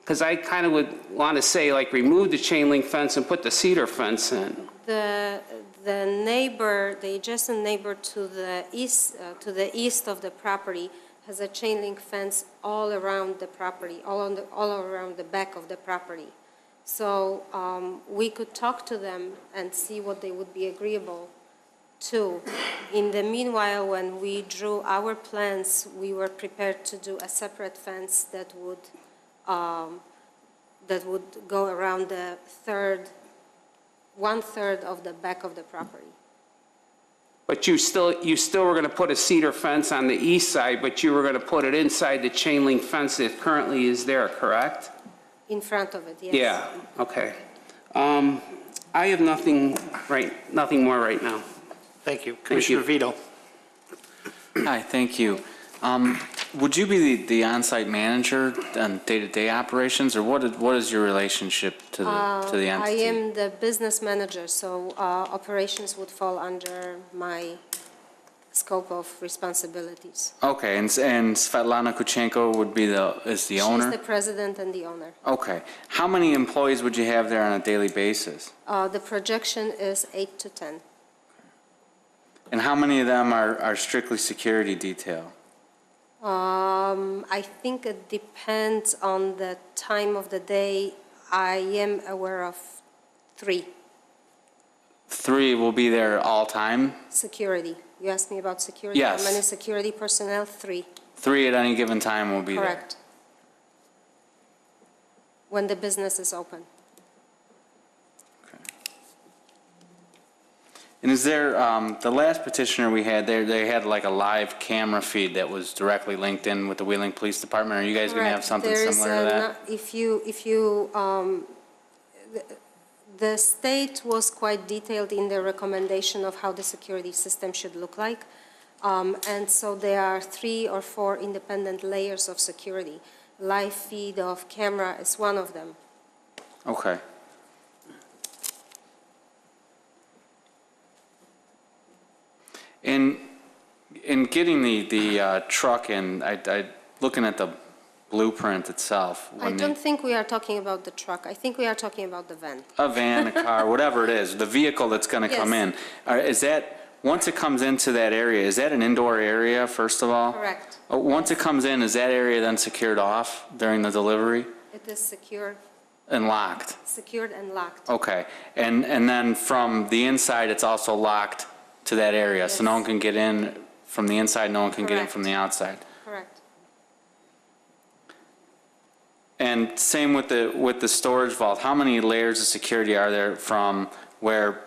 [SPEAKER 8] Because I kind of would want to say, like, remove the chain link fence and put the cedar fence in.
[SPEAKER 2] The neighbor, the adjacent neighbor to the east of the property has a chain link fence all around the property, all around the back of the property. So we could talk to them and see what they would be agreeable to. In the meanwhile, when we drew our plans, we were prepared to do a separate fence that would go around the 1/3 of the back of the property.
[SPEAKER 8] But you still were going to put a cedar fence on the east side, but you were going to put it inside the chain link fence that currently is there, correct?
[SPEAKER 2] In front of it, yes.
[SPEAKER 8] Yeah, okay. I have nothing more right now.
[SPEAKER 1] Thank you. Commissioner Vito.
[SPEAKER 7] Hi, thank you. Would you be the on-site manager on day-to-day operations, or what is your relationship to the entity?
[SPEAKER 2] I am the business manager, so operations would fall under my scope of responsibilities.
[SPEAKER 7] Okay, and Svetlana Kuchenko would be is the owner?
[SPEAKER 2] She's the president and the owner.
[SPEAKER 7] Okay. How many employees would you have there on a daily basis?
[SPEAKER 2] The projection is 8 to 10.
[SPEAKER 7] And how many of them are strictly security detail?
[SPEAKER 2] I think it depends on the time of the day. I am aware of 3.
[SPEAKER 7] 3 will be there all time?
[SPEAKER 2] Security. You asked me about security?
[SPEAKER 7] Yes.
[SPEAKER 2] How many security personnel? 3.
[SPEAKER 7] 3 at any given time will be there?
[SPEAKER 2] Correct. When the business is open.
[SPEAKER 7] And is there, the last petitioner we had there, they had like a live camera feed that was directly linked in with the Wheeling Police Department. Are you guys going to have something similar to that?
[SPEAKER 2] The state was quite detailed in their recommendation of how the security system should look like. And so there are 3 or 4 independent layers of security. Live feed of camera is one of them.
[SPEAKER 7] Okay. In getting the truck in, looking at the blueprint itself.
[SPEAKER 2] I don't think we are talking about the truck. I think we are talking about the van.
[SPEAKER 7] A van, a car, whatever it is, the vehicle that's going to come in. Is that, once it comes into that area, is that an indoor area, first of all?
[SPEAKER 2] Correct.
[SPEAKER 7] Once it comes in, is that area then secured off during the delivery?
[SPEAKER 2] It is secured.
[SPEAKER 7] And locked?
[SPEAKER 2] Secured and locked.
[SPEAKER 7] Okay. And then from the inside, it's also locked to that area, so no one can get in from the inside, no one can get in from the outside.
[SPEAKER 2] Correct.
[SPEAKER 7] And same with the storage vault. How many layers of security are there from where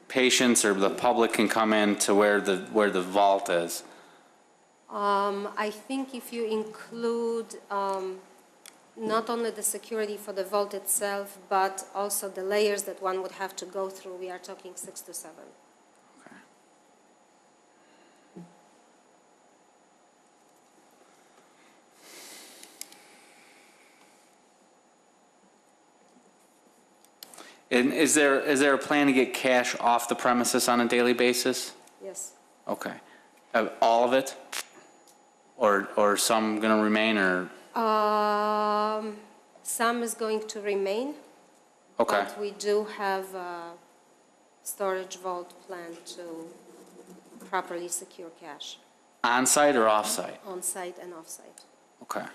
[SPEAKER 7] patients or the public can come in to where the vault is?
[SPEAKER 2] I think if you include not only the security for the vault itself, but also the layers that one would have to go through, we are talking 6 to 7.
[SPEAKER 7] And is there a plan to get cash off the premises on a daily basis?
[SPEAKER 2] Yes.
[SPEAKER 7] Okay. All of it? Or some going to remain, or?
[SPEAKER 2] Some is going to remain.
[SPEAKER 7] Okay.
[SPEAKER 2] But we do have a storage vault plan to properly secure cash
[SPEAKER 7] On-site or off-site?
[SPEAKER 2] on-site and off-site.
[SPEAKER 7] Okay.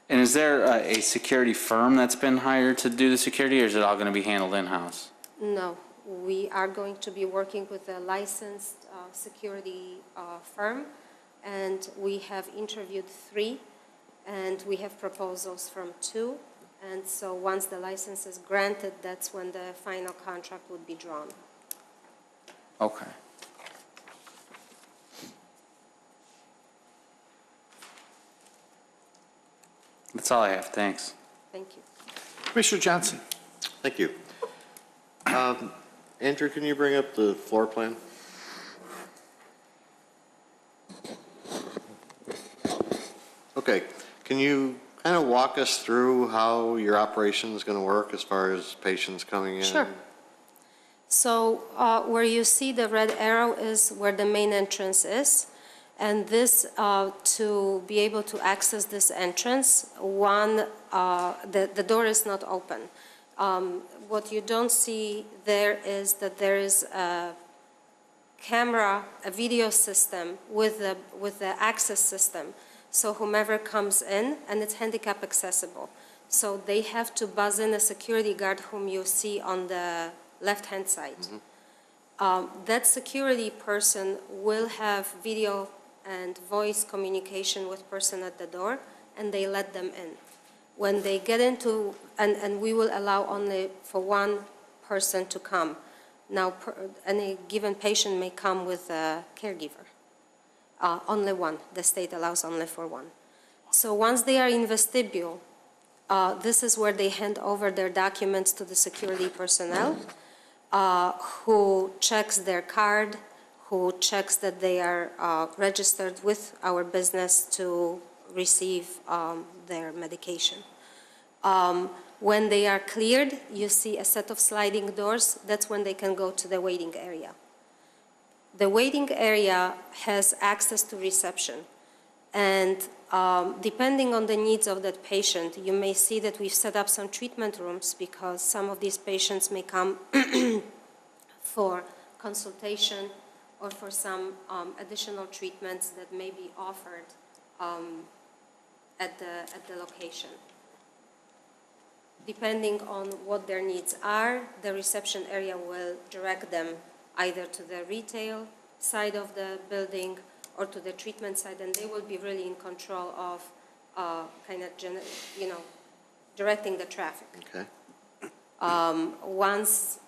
[SPEAKER 7] And is there a security firm that's been hired to do the security, or is it all going to be handled in-house?
[SPEAKER 2] No, we are going to be working with a licensed security firm, and we have interviewed 3, and we have proposals from 2. And so once the license is granted, that's when the final contract would be drawn.
[SPEAKER 7] Okay. That's all I have. Thanks.
[SPEAKER 2] Thank you.
[SPEAKER 1] Commissioner Johnson.
[SPEAKER 3] Thank you. Andrew, can you bring up the floor plan? Okay, can you kind of walk us through how your operation is going to work as far as patients coming in?
[SPEAKER 2] Sure. So where you see the red arrow is where the main entrance is. And this, to be able to access this entrance, the door is not open. What you don't see there is that there is a camera, a video system with the access system. So whomever comes in, and it's handicap accessible. So they have to buzz in a security guard whom you see on the left-hand side. That security person will have video and voice communication with person at the door, and they let them in. When they get into, and we will allow only for one person to come. Now, any given patient may come with a caregiver. Only one. The state allows only for one. So once they are in vestibule, this is where they hand over their documents to the security personnel, who checks their card, who checks that they are registered with our business to receive their medication. When they are cleared, you see a set of sliding doors. That's when they can go to the waiting area. The waiting area has access to reception. And depending on the needs of that patient, you may see that we've set up some treatment rooms because some of these patients may come for consultation or for some additional treatments that may be offered at the location. Depending on what their needs are, the reception area will direct them either to the retail side of the building or to the treatment side, and they will be really in control of directing the traffic.
[SPEAKER 3] Okay.
[SPEAKER 2] Once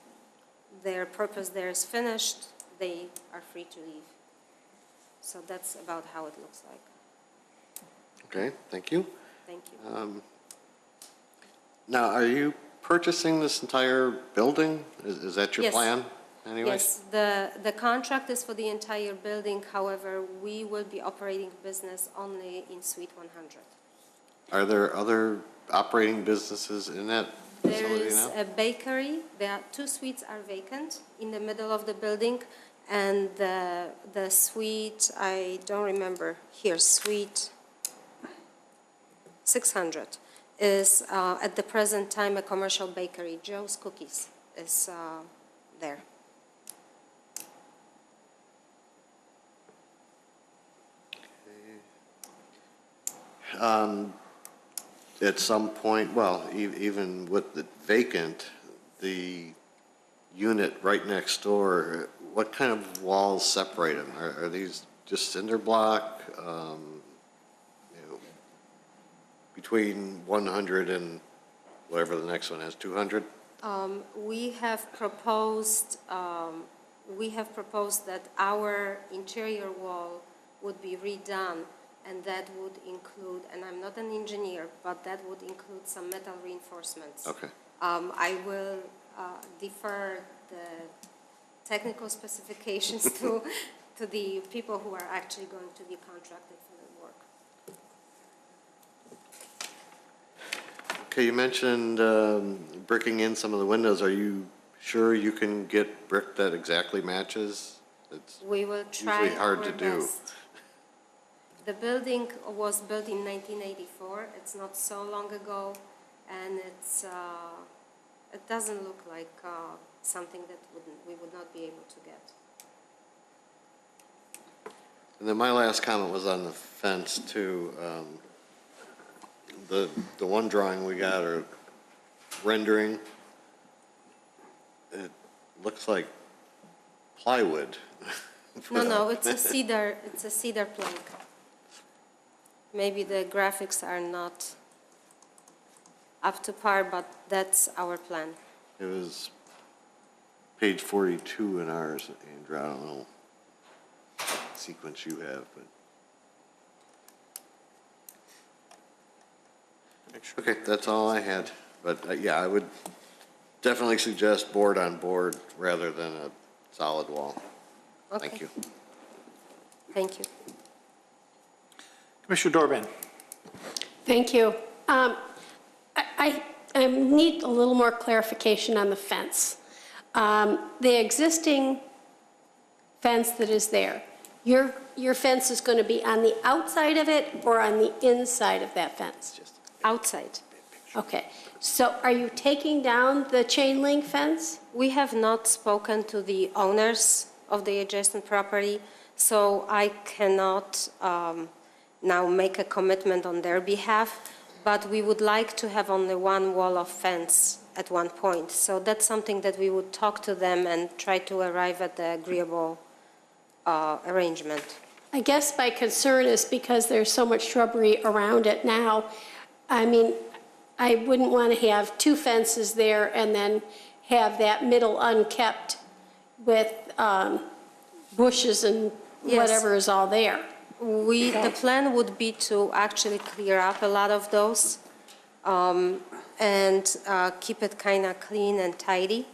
[SPEAKER 2] their purpose there is finished, they are free to leave. So that's about how it looks like.
[SPEAKER 3] Okay, thank you.
[SPEAKER 2] Thank you.
[SPEAKER 3] Now, are you purchasing this entire building? Is that your
[SPEAKER 2] Yes.
[SPEAKER 3] plan anyway?
[SPEAKER 2] Yes, the contract is for the entire building. However, we will be operating business only in Suite 100.
[SPEAKER 3] Are there other operating businesses in that
[SPEAKER 2] There
[SPEAKER 3] facility
[SPEAKER 2] is
[SPEAKER 3] now?
[SPEAKER 2] a bakery. There are 2 suites are vacant in the middle of the building, and the suite, I don't remember here, Suite 600 is at the present time a commercial bakery. Joe's Cookies is there.
[SPEAKER 3] At some point, well, even with the vacant, the unit right next door, what kind of walls separate them? Are these just cinder block, between 100 and whatever the next one has, 200?
[SPEAKER 2] We have proposed we have proposed that our interior wall would be redone, and that would include, and I'm not an engineer, but that would include some metal reinforcements.
[SPEAKER 3] Okay.
[SPEAKER 2] I will defer the technical specifications to the people who are actually going to be contracted for the work.
[SPEAKER 3] Okay, you mentioned bricking in some of the windows. Are you sure you can get brick that exactly matches? It's
[SPEAKER 2] We will try
[SPEAKER 3] usually hard
[SPEAKER 2] our
[SPEAKER 3] to do.
[SPEAKER 2] best. The building was built in 1984. It's not so long ago, and it doesn't look like something that we would not be able to get.
[SPEAKER 3] And then my last comment was on the fence too. The one drawing we got, or rendering, it looks like plywood.
[SPEAKER 2] No, it's a cedar plank. Maybe the graphics are not up to par, but that's our plan.
[SPEAKER 3] It was page 42 in ours, Andrew. I don't know what sequence you have, but. Okay, that's all I had. But yeah, I would definitely suggest board on board rather than a solid wall. Thank
[SPEAKER 2] Okay.
[SPEAKER 3] you.
[SPEAKER 2] Thank you.
[SPEAKER 1] Commissioner Dorbin.
[SPEAKER 10] Thank you. I need a little more clarification on the fence. The existing fence that is there, your fence is going to be on the outside of it or on the inside of that fence?
[SPEAKER 2] Outside.
[SPEAKER 10] Okay. So are you taking down the chain link fence?
[SPEAKER 2] We have not spoken to the owners of the adjacent property, so I cannot now make a commitment on their behalf, but we would like to have only one wall of fence at one point. So that's something that we would talk to them and try to arrive at the agreeable arrangement.
[SPEAKER 10] I guess my concern is because there's so much shrubbery around it now. I mean, I wouldn't want to have two fences there and then have that middle unkept with bushes and
[SPEAKER 2] Yes.
[SPEAKER 10] whatever is all there.
[SPEAKER 2] The plan would be to actually clear up a lot of those and keep it kind of clean and tidy.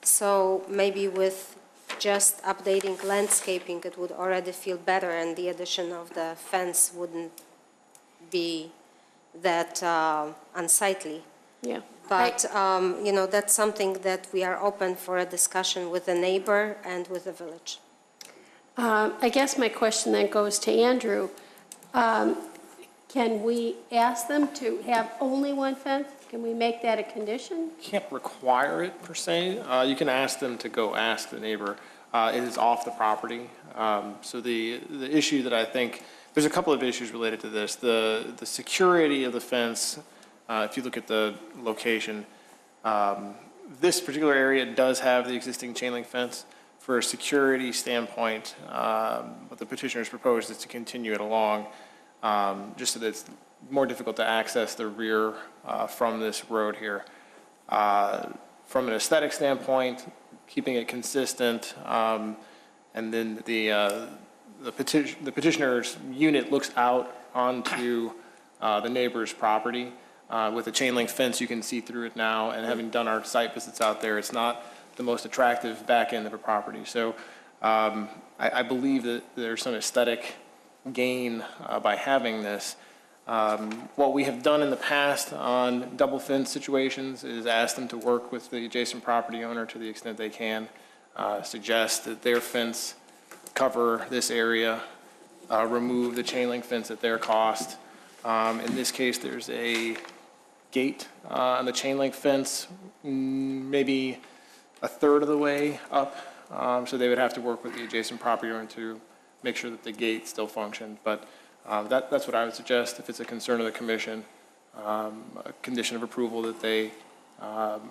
[SPEAKER 2] So maybe with just updating landscaping, it would already feel better, and the addition of the fence wouldn't be that unsightly.
[SPEAKER 10] Yeah.
[SPEAKER 2] But, that's something that we are open for a discussion with the neighbor and with the village.
[SPEAKER 10] I guess my question then goes to Andrew. Can we ask them to have only one fence? Can we make that a condition?
[SPEAKER 5] Can't require it per se. You can ask them to go ask the neighbor. It is off the property. So the issue that I think, there's a couple of issues related to this. The security of the fence, if you look at the location, this particular area does have the existing chain link fence. For a security standpoint, what the petitioners proposed is to continue it along, just so that it's more difficult to access the rear from this road here. From an aesthetic standpoint, keeping it consistent, and then the petitioner's unit looks out onto the neighbor's property. With a chain link fence, you can see through it now, and having done our site visits out there, it's not the most attractive back end of a property. So I believe that there's some aesthetic gain by having this. What we have done in the past on double fence situations is ask them to work with the adjacent property owner to the extent they can, suggest that their fence cover this area, remove the chain link fence at their cost. In this case, there's a gate on the chain link fence, maybe a third of the way up, so they would have to work with the adjacent property owner to make sure that the gate still functioned. But that's what I would suggest, if it's a concern of the commission, a condition of approval that they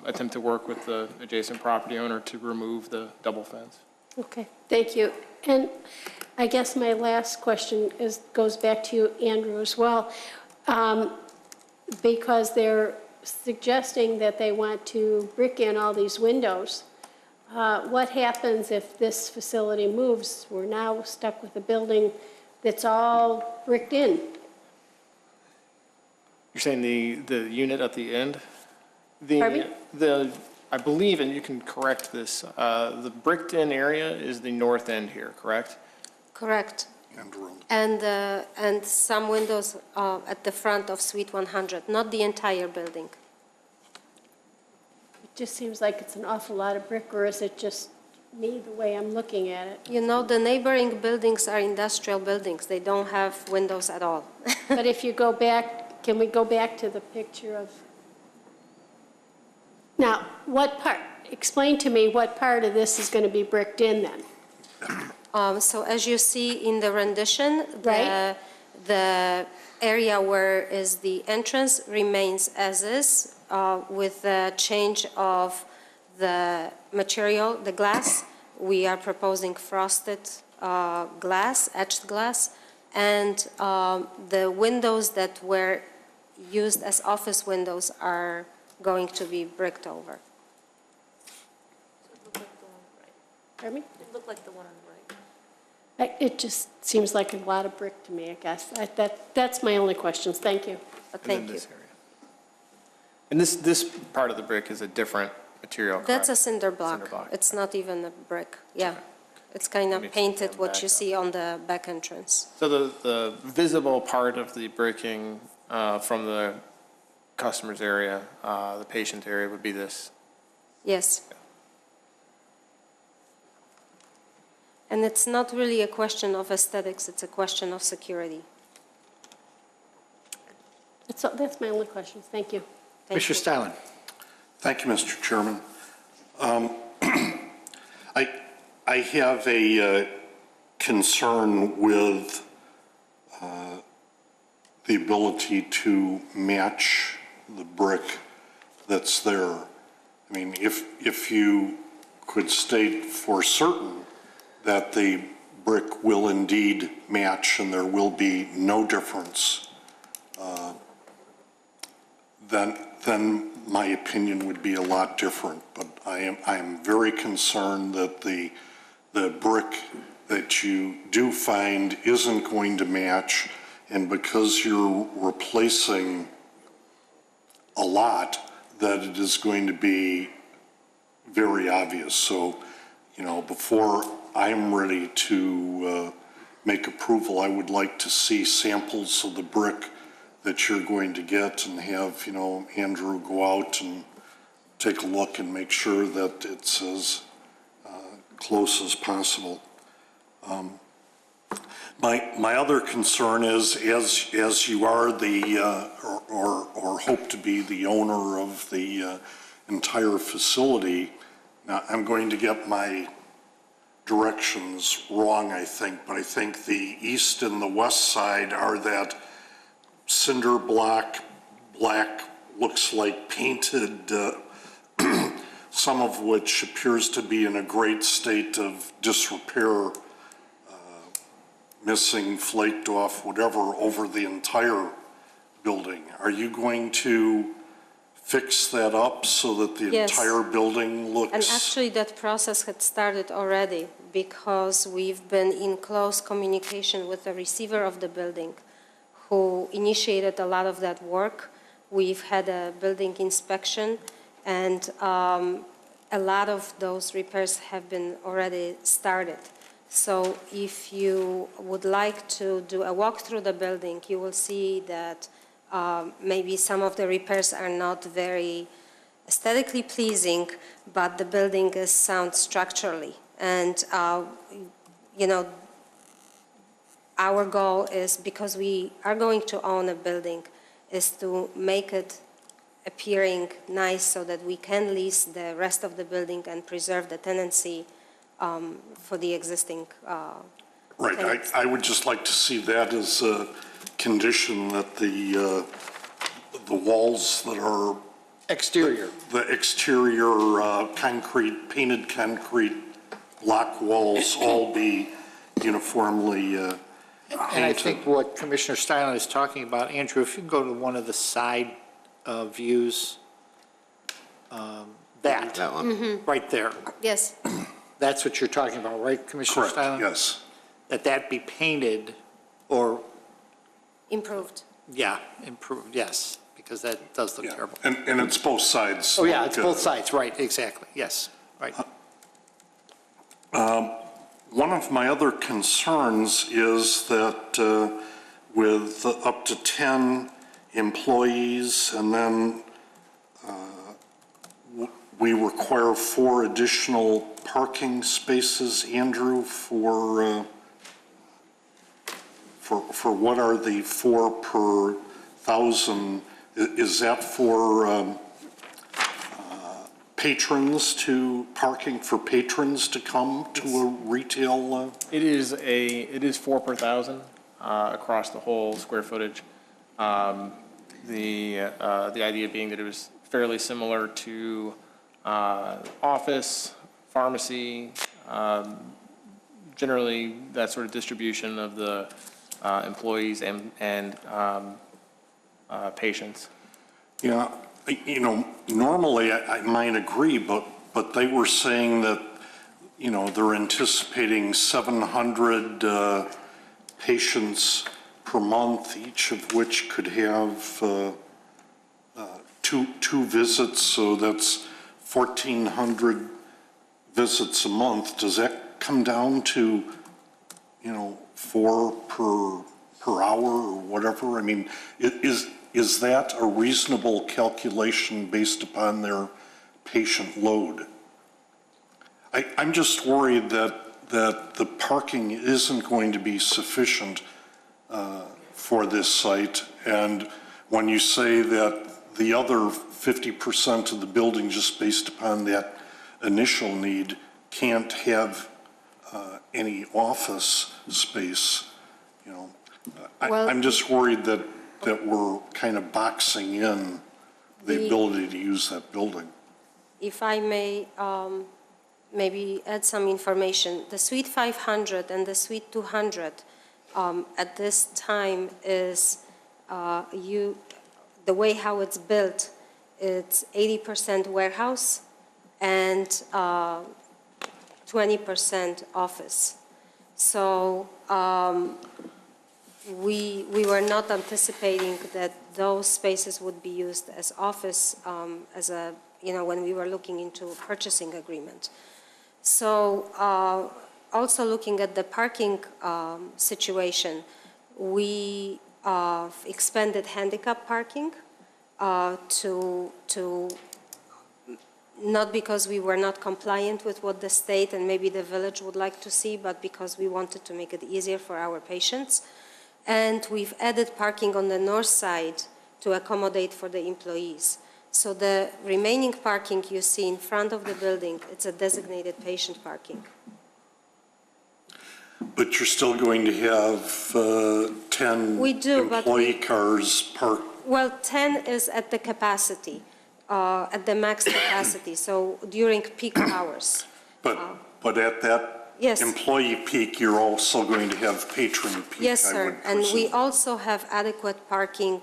[SPEAKER 5] attempt to work with the adjacent property owner to remove the double fence.
[SPEAKER 10] Okay, thank you. And I guess my last question goes back to you, Andrew, as well, because they're suggesting that they want to brick in all these windows. what happens if this facility moves? We're now stuck with a building that's all bricked in.
[SPEAKER 5] You're saying the unit at the end?
[SPEAKER 10] Pardon me?
[SPEAKER 5] I believe, and you can correct this, the bricked-in area is the north end here, correct?
[SPEAKER 2] Correct.
[SPEAKER 4] And around.
[SPEAKER 2] And some windows at the front of Suite 100, not the entire building.
[SPEAKER 10] It just seems like it's an awful lot of brick, or is it just me, the way I'm looking at it?
[SPEAKER 2] You know, the neighboring buildings are industrial buildings. They don't have windows at all.
[SPEAKER 10] But if you go back, can we go back to the picture of? Now, what part, explain to me what part of this is going to be bricked in then?
[SPEAKER 2] So as you see in the rendition,
[SPEAKER 10] Right.
[SPEAKER 2] the area where is the entrance remains as is, with the change of the material, the glass. We are proposing frosted glass, etched glass, and the windows that were used as office windows are going to be bricked over.
[SPEAKER 10] Pardon me?
[SPEAKER 11] It looked like the one on the right.
[SPEAKER 10] It just seems like a lot of brick to me, I guess. That's my only questions. Thank you.
[SPEAKER 2] But
[SPEAKER 5] And then
[SPEAKER 2] thank you.
[SPEAKER 5] this area. And this part of the brick is a different material, correct?
[SPEAKER 2] That's a cinder block.
[SPEAKER 5] Cinder block.
[SPEAKER 2] It's not even a brick, yeah. It's kind of
[SPEAKER 5] Let me
[SPEAKER 2] painted
[SPEAKER 5] stand
[SPEAKER 2] what
[SPEAKER 5] back
[SPEAKER 2] you
[SPEAKER 5] up.
[SPEAKER 2] see on the back entrance.
[SPEAKER 5] So the visible part of the bricking from the customer's area, the patient area would be this.
[SPEAKER 2] Yes. And it's not really a question of aesthetics, it's a question of security.
[SPEAKER 10] That's my only questions. Thank you.
[SPEAKER 2] Thank
[SPEAKER 1] Mr.
[SPEAKER 2] you.
[SPEAKER 1] Stylen.
[SPEAKER 4] Thank you, Mr. Chairman. I have a concern with the ability to match the brick that's there. I mean, if you could state for certain that the brick will indeed match and there will be no difference, then my opinion would be a lot different. But I am very concerned that the brick that you do find isn't going to match, and because you're replacing a lot, that it is going to be very obvious. So, you know, before I'm ready to make approval, I would like to see samples of the brick that you're going to get and have, you know, Andrew go out and take a look and make sure that it's as close as possible. My other concern is, as you are the, or hope to be the owner of the entire facility, now I'm going to get my directions wrong, I think, but I think the east and the west side are that cinder block, black, looks like painted, some of which appears to be in a great state of disrepair, missing, flaked off, whatever, over the entire building. Are you going to fix that up so that the
[SPEAKER 2] Yes.
[SPEAKER 4] entire building looks?
[SPEAKER 2] And actually, that process had started already because we've been in close communication with the receiver of the building who initiated a lot of that work. We've had a building inspection, and a lot of those repairs have been already started. So if you would like to do a walk through the building, you will see that maybe some of the repairs are not very aesthetically pleasing, but the building is sound structurally. And, you know, our goal is, because we are going to own a building, is to make it appearing nice so that we can lease the rest of the building and preserve the tenancy for the existing
[SPEAKER 4] Right,
[SPEAKER 2] tenants.
[SPEAKER 4] I would just like to see that as a condition that the walls that are
[SPEAKER 1] Exterior.
[SPEAKER 4] the exterior concrete, painted concrete block walls all be uniformly
[SPEAKER 1] And I think
[SPEAKER 4] painted.
[SPEAKER 1] what Commissioner Stylen is talking about, Andrew, if you can go to one of the side views, That,
[SPEAKER 3] one.
[SPEAKER 1] right there.
[SPEAKER 10] Yes.
[SPEAKER 1] That's what you're talking about, right, Commissioner
[SPEAKER 4] Correct,
[SPEAKER 1] Steinle?
[SPEAKER 4] yes.
[SPEAKER 1] That be painted or,
[SPEAKER 10] Improved.
[SPEAKER 1] yeah, improved, yes, because that does look
[SPEAKER 4] Yeah.
[SPEAKER 1] terrible.
[SPEAKER 4] And it's both sides.
[SPEAKER 1] Oh, yeah, it's
[SPEAKER 4] like,
[SPEAKER 1] both sides, right, exactly, yes, right.
[SPEAKER 4] One of my other concerns is that with up to 10 employees, and then we require 4 additional parking spaces, Andrew, for what are the 4 per 1,000? Is that for patrons to, parking for patrons to come to a retail?
[SPEAKER 5] It is 4 per 1,000 across the whole square footage. The idea being that it was fairly similar to office, pharmacy, generally that sort of distribution of the employees and patients.
[SPEAKER 4] Yeah, you know, normally I might agree, but they were saying that, you know, they're anticipating 700 patients per month, each of which could have two visits, so that's 1,400 visits a month. Does that come down to, you know, 4 per hour or whatever? I mean, is that a reasonable calculation based upon their patient load? I'm just worried that the parking isn't going to be sufficient for this site. And when you say that the other 50% of the building, just based upon that initial need, can't have any office space, you know,
[SPEAKER 2] Well-
[SPEAKER 4] I'm just worried that we're kind of boxing in the ability to use that building.
[SPEAKER 2] If I may maybe add some information, the Suite 500 and the Suite 200 at this time is the way how it's built, it's 80% warehouse and 20% office. So we were not anticipating that those spaces would be used as office as a, you know, when we were looking into a purchasing agreement. So also looking at the parking situation, we expanded handicap parking to not because we were not compliant with what the state and maybe the village would like to see, but because we wanted to make it easier for our patients. And we've added parking on the north side to accommodate for the employees. So the remaining parking you see in front of the building, it's a designated patient parking.
[SPEAKER 4] But you're still going to have 10
[SPEAKER 2] We do, but
[SPEAKER 4] employee cars parked.
[SPEAKER 2] Well, 10 is at the capacity, at the max capacity, so during peak hours.
[SPEAKER 4] But at that
[SPEAKER 2] Yes.
[SPEAKER 4] employee peak, you're also going to have patron peak,
[SPEAKER 2] Yes,
[SPEAKER 4] I
[SPEAKER 2] sir,
[SPEAKER 4] would
[SPEAKER 2] and we
[SPEAKER 4] presume.
[SPEAKER 2] also have adequate parking,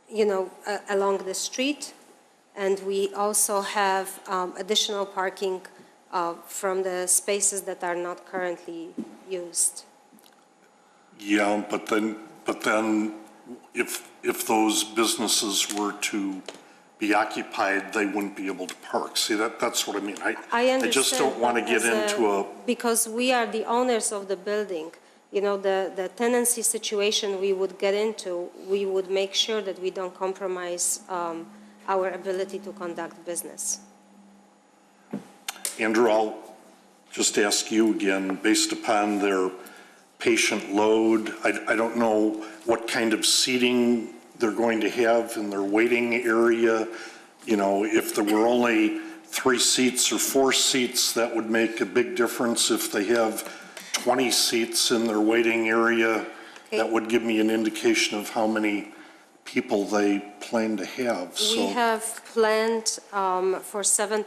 [SPEAKER 2] you know, along the street, and we also have additional parking from the spaces that are not currently used.
[SPEAKER 4] Yeah, but then if those businesses were to be occupied, they wouldn't be able to park. See, that's what I mean.
[SPEAKER 2] I understand.
[SPEAKER 4] I just don't want to
[SPEAKER 2] but
[SPEAKER 4] get
[SPEAKER 2] as
[SPEAKER 4] into
[SPEAKER 2] because we are the owners of the building, you know, the tenancy situation we would get into, we would make sure that we don't compromise our ability to conduct business.
[SPEAKER 4] Andrew, I'll just ask you again, based upon their patient load, I don't know what kind of seating they're going to have in their waiting area. You know, if there were only 3 seats or 4 seats, that would make a big difference. If they have 20 seats in their waiting area, that would give me an indication of how many people they plan to have.
[SPEAKER 2] We
[SPEAKER 4] So
[SPEAKER 2] have planned for 7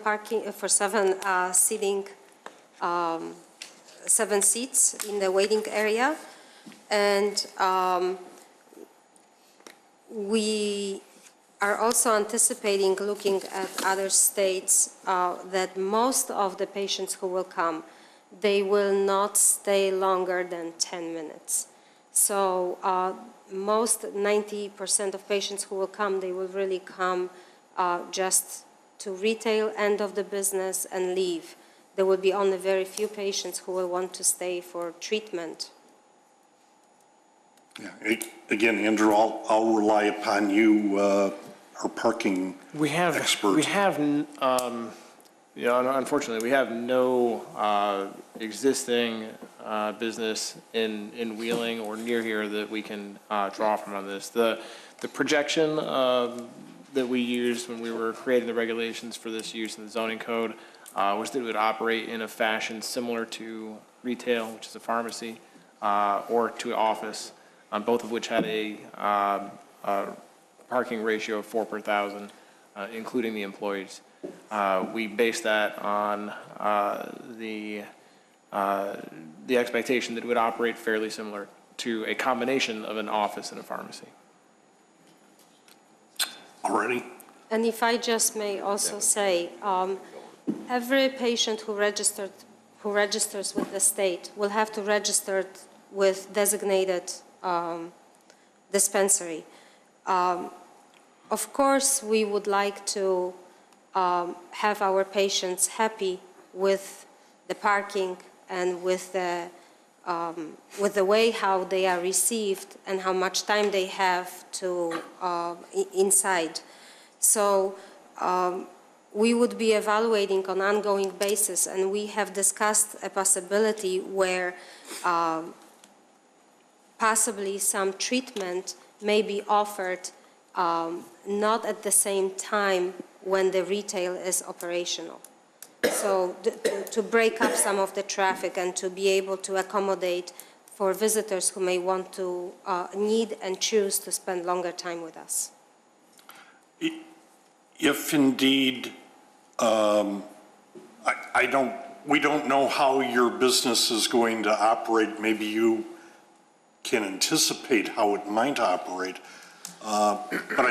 [SPEAKER 2] seating, 7 seats in the waiting area, and we
[SPEAKER 11] are also anticipating, looking at other states, that most of the patients who will come, they will not stay longer than 10 minutes. So most 90% of patients who will come, they will really come just to retail end of the business and leave. There will be only very few patients who will want to stay for treatment.
[SPEAKER 4] Yeah, again, Andrew, I'll rely upon you, our parking expert.
[SPEAKER 5] We have, unfortunately, we have no existing business in Wheeling or near here that we can draw from on this. The projection that we used when we were creating the regulations for this use in the zoning code was that it would operate in a fashion similar to retail, which is a pharmacy, or to an office, both of which had a parking ratio of 4 per 1,000, including the employees. We based that on the expectation that it would operate fairly similar to a combination of an office and a pharmacy.
[SPEAKER 4] Already?
[SPEAKER 11] And if I just may also say, every patient who registers with the state will have to register with designated dispensary. Of course, we would like to have our patients happy with the parking and with the way how they are received and how much time they have to inside. So we would be evaluating on an ongoing basis, and we have discussed a possibility where possibly some treatment may be offered not at the same time when the retail is operational. So to break up some of the traffic and to be able to accommodate for visitors who may want to need and choose to spend longer time with us.
[SPEAKER 4] If indeed, we don't know how your business is going to operate. Maybe you can anticipate how it might operate. But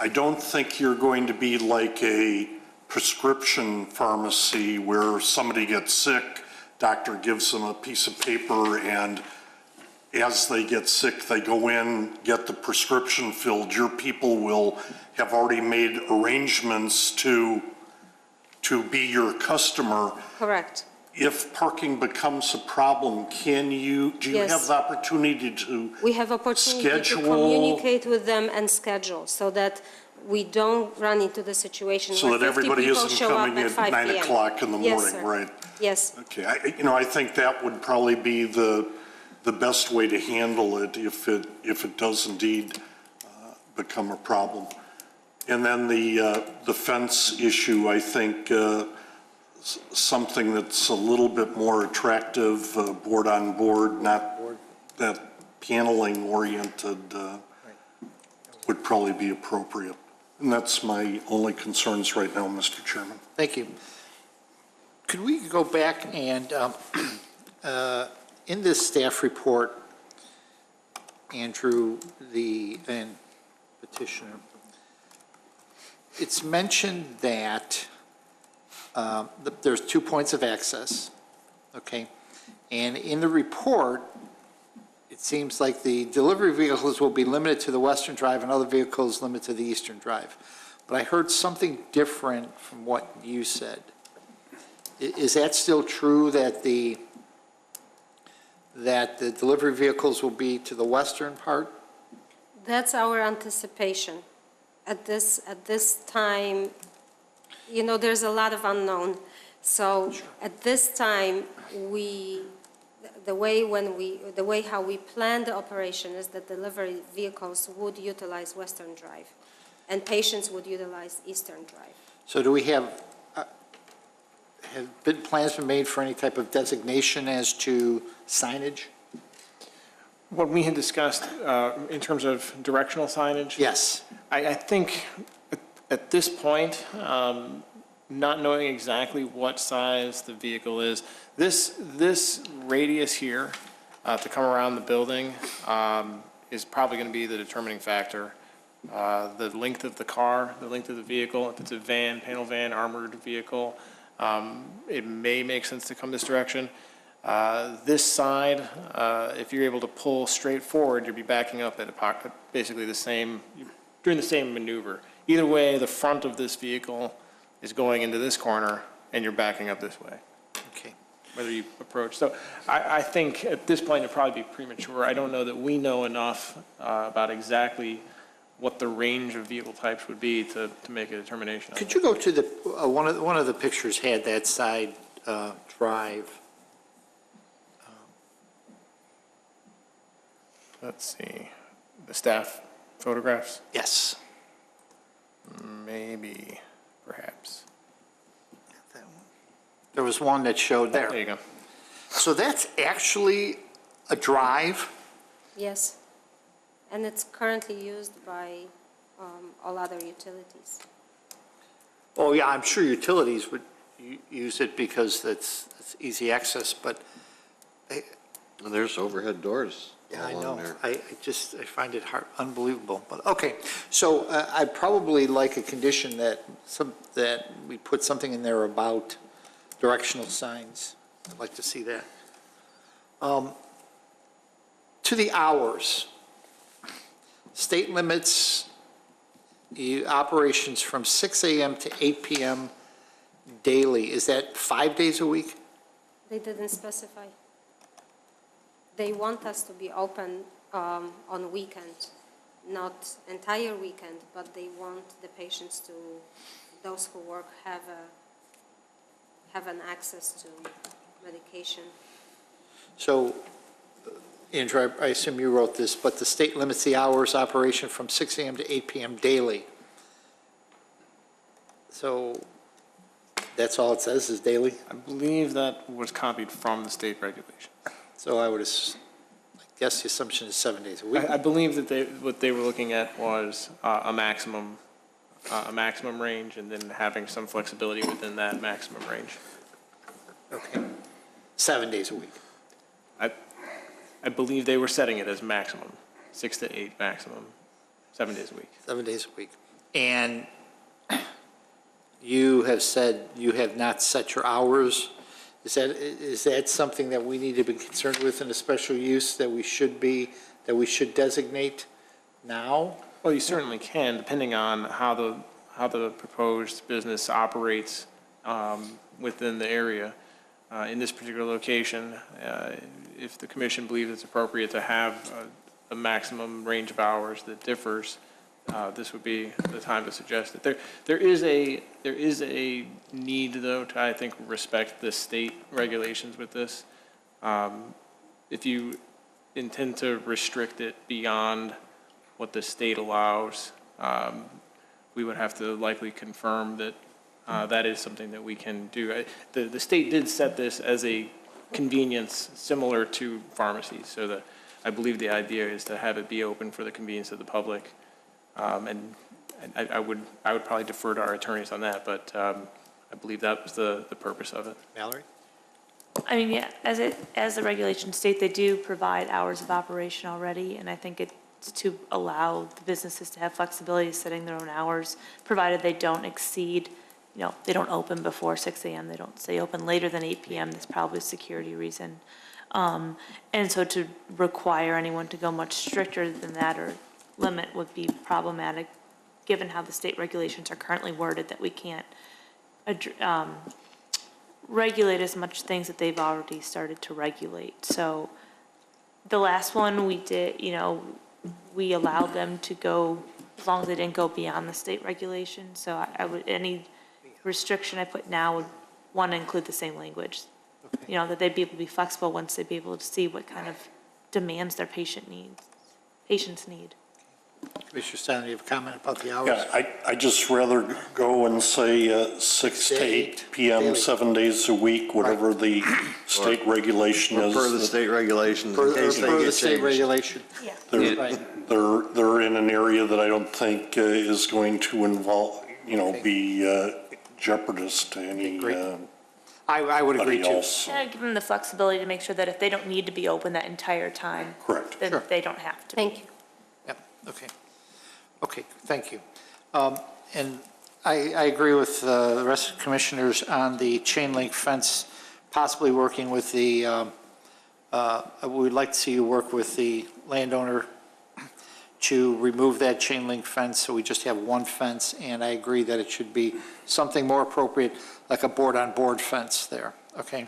[SPEAKER 4] I don't think you're going to be like a prescription pharmacy where somebody gets sick, doctor gives them a piece of paper, and as they get sick, they go in, get the prescription filled. Your people will have already made arrangements to be your customer.
[SPEAKER 11] Correct.
[SPEAKER 4] If parking becomes a problem, do you
[SPEAKER 11] Yes.
[SPEAKER 4] have the opportunity to
[SPEAKER 11] We have opportunity
[SPEAKER 4] schedule?
[SPEAKER 11] to communicate with them and schedule so that we don't run into the situation
[SPEAKER 4] So
[SPEAKER 11] where
[SPEAKER 4] that
[SPEAKER 11] 50
[SPEAKER 4] everybody
[SPEAKER 11] people
[SPEAKER 4] isn't
[SPEAKER 11] show up
[SPEAKER 4] coming
[SPEAKER 11] at
[SPEAKER 4] at
[SPEAKER 11] 5
[SPEAKER 4] 9
[SPEAKER 11] p.m.
[SPEAKER 4] o'clock in the
[SPEAKER 11] Yes,
[SPEAKER 4] morning,
[SPEAKER 11] sir.
[SPEAKER 4] right?
[SPEAKER 11] Yes.
[SPEAKER 4] Okay, I think that would probably be the best way to handle it if it does indeed become a problem. And then the fence issue, I think, something that's a little bit more attractive, board on board, not that paneling oriented, would probably be appropriate. And that's my only concerns right now, Mr. Chairman.
[SPEAKER 1] Thank you. Could we go back and, in this staff report, Andrew, and petitioner, it's mentioned that there's 2 points of access, okay? And in the report, it seems like the delivery vehicles will be limited to the Western Drive and other vehicles limited to the Eastern Drive. But I heard something different from what you said. Is that still true, that the delivery vehicles will be to the western part?
[SPEAKER 11] That's our anticipation. At this time, there's a lot of unknown. So at this time, the way how we plan the operation is that delivery vehicles would utilize Western Drive and patients would utilize Eastern Drive.
[SPEAKER 1] So do we have plans been made for any type of designation as to signage?
[SPEAKER 5] What we had discussed in terms of directional signage?
[SPEAKER 1] Yes.
[SPEAKER 5] I think at this point, not knowing exactly what size the vehicle is, this radius here to come around the building is probably going to be the determining factor. the length of the car, the length of the vehicle. If it's a van, panel van, armored vehicle, it may make sense to come this direction. This side, if you're able to pull straight forward, you'll be backing up at basically the same, doing the same maneuver. Either way, the front of this vehicle is going into this corner, and you're backing up this way,
[SPEAKER 1] Okay.
[SPEAKER 5] whether you approach. So I think at this point, it'd probably be premature. I don't know that we know enough about exactly what the range of vehicle types would be to make a determination on
[SPEAKER 1] Could
[SPEAKER 5] that.
[SPEAKER 1] you go to the, one of the pictures had that side drive?
[SPEAKER 5] Let's see, the staff photographs?
[SPEAKER 1] Yes.
[SPEAKER 5] Maybe, perhaps.
[SPEAKER 1] There was one that showed
[SPEAKER 5] There
[SPEAKER 1] there.
[SPEAKER 5] you go.
[SPEAKER 1] So that's actually a drive?
[SPEAKER 11] Yes. And it's currently used by all other utilities.
[SPEAKER 1] Oh, yeah, I'm sure utilities would use it because that's easy access, but
[SPEAKER 3] And there's overhead doors
[SPEAKER 1] yeah, I
[SPEAKER 3] all
[SPEAKER 1] know.
[SPEAKER 3] along there.
[SPEAKER 1] I find it unbelievable. But, okay, so I'd probably like a condition that we put something in there about directional signs. I'd like to see that. To the hours, state limits operations from 6 a.m. to 8 p.m. daily. Is that 5 days a week?
[SPEAKER 11] They didn't specify. They want us to be open on weekend, not entire weekend, but they want the patients to, those who work, have an access to medication.
[SPEAKER 1] So, Andrew, I assume you wrote this, but the state limits the hours operation from 6 a.m. to 8 p.m. daily. So that's all it says is daily?
[SPEAKER 5] I believe that was copied from the state regulation.
[SPEAKER 1] So I guess the assumption is 7 days a week.
[SPEAKER 5] I believe that what they were looking at was a maximum range and then having some flexibility within that maximum range.
[SPEAKER 1] Okay. 7 days a week.
[SPEAKER 5] I believe they were setting it as maximum, 6 to 8 maximum, 7 days a week.
[SPEAKER 1] 7 days a week. And you have said you have not set your hours. Is that something that we need to be concerned with in a special use that we should designate now?
[SPEAKER 5] Well, you certainly can, depending on how the proposed business operates within the area. In this particular location, if the commission believes it's appropriate to have a maximum range of hours that differs, this would be the time to suggest it. There is a need, though, to, I think, respect the state regulations with this. If you intend to restrict it beyond what the state allows, we would have to likely confirm that that is something that we can do. The state did set this as a convenience similar to pharmacies, so I believe the idea is to have it be open for the convenience of the public. And I would probably defer to our attorneys on that, but I believe that was the purpose of it.
[SPEAKER 1] Mallory?
[SPEAKER 12] I mean, yeah, as the regulations state, they do provide hours of operation already, and I think it's to allow the businesses to have flexibility setting their own hours, provided they don't exceed, they don't open before 6 a.m., they don't stay open later than 8 p.m., that's probably a security reason. And so to require anyone to go much stricter than that or limit would be problematic, given how the state regulations are currently worded, that we can't regulate as much things that they've already started to regulate. So the last one we did, we allowed them to go, as long as they didn't go beyond the state regulation. So any restriction I put now would want to include the same language. That they'd be able to be flexible once they'd be able to see what kind of demands their patients need.
[SPEAKER 1] Commissioner Stein, you have a comment about the hours?
[SPEAKER 4] Yeah, I just rather go and say 6 to 8 p.m.,
[SPEAKER 1] daily.
[SPEAKER 4] 7 days a week, whatever the state regulation is.
[SPEAKER 3] Per the state regulations, in case they
[SPEAKER 1] Per the
[SPEAKER 3] get
[SPEAKER 1] state
[SPEAKER 3] changed.
[SPEAKER 1] regulation.
[SPEAKER 4] They're,
[SPEAKER 1] Right.
[SPEAKER 4] they're in an area that I don't think is going to involve, be jeopardous to any,
[SPEAKER 1] Great. I would agree
[SPEAKER 4] anybody
[SPEAKER 1] too.
[SPEAKER 4] else.
[SPEAKER 12] And I'd give them the flexibility to make sure that if they don't need to be open that entire time,
[SPEAKER 4] Correct.
[SPEAKER 12] then
[SPEAKER 1] Sure.
[SPEAKER 12] they don't have to.
[SPEAKER 11] Thank you.
[SPEAKER 1] Yep, okay. Okay, thank you. And I agree with the rest of the commissioners on the chain link fence, possibly working with the, we'd like to see you work with the landowner to remove that chain link fence, so we just have one fence, and I agree that it should be something more appropriate, like a board-on-board fence there, okay?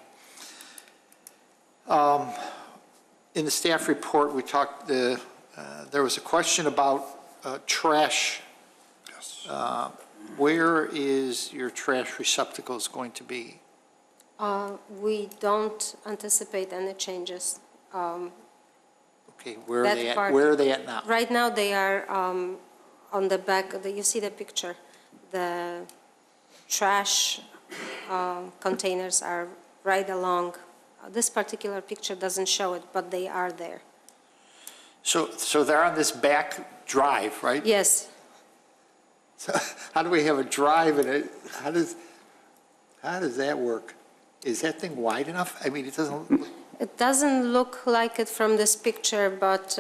[SPEAKER 1] In the staff report, we talked, there was a question about trash.
[SPEAKER 4] Yes.
[SPEAKER 1] Where is your trash receptacles going to be?
[SPEAKER 11] We don't anticipate any changes.
[SPEAKER 1] Okay, where are
[SPEAKER 11] That
[SPEAKER 1] they at,
[SPEAKER 11] part-
[SPEAKER 1] where are they at now?
[SPEAKER 11] Right now, they are on the back, you see the picture, the trash containers are right along. This particular picture doesn't show it, but they are there.
[SPEAKER 1] So they're on this back drive, right?
[SPEAKER 11] Yes,
[SPEAKER 1] So how do we have a drive and it, how does that work? Is that thing wide enough? I mean, it doesn't,
[SPEAKER 11] it doesn't look like it from this picture, but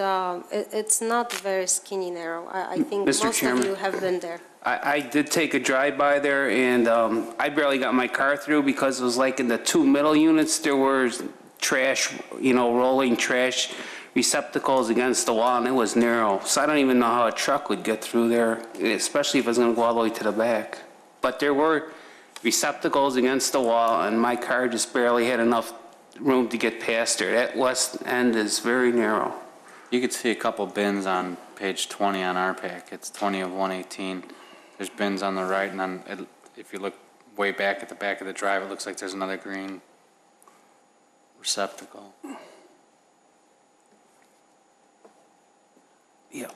[SPEAKER 11] it's not very skinny narrow. I think
[SPEAKER 8] Mr.
[SPEAKER 11] most of
[SPEAKER 8] Chairman.
[SPEAKER 11] you have been there.
[SPEAKER 8] I did take a drive-by there, and I barely got my car through because it was like in the two middle units, there was trash, rolling trash receptacles against the wall, and it was narrow. So I don't even know how a truck would get through there, especially if it's going to go all the way to the back. But there were receptacles against the wall, and my car just barely had enough room to get past there. That west end is very narrow.
[SPEAKER 7] You could see a couple bins on page 20 on our pack. It's 20 of 118. There's bins on the right, and then if you look way back at the back of the drive, it looks like there's another green receptacle.
[SPEAKER 8] Yep.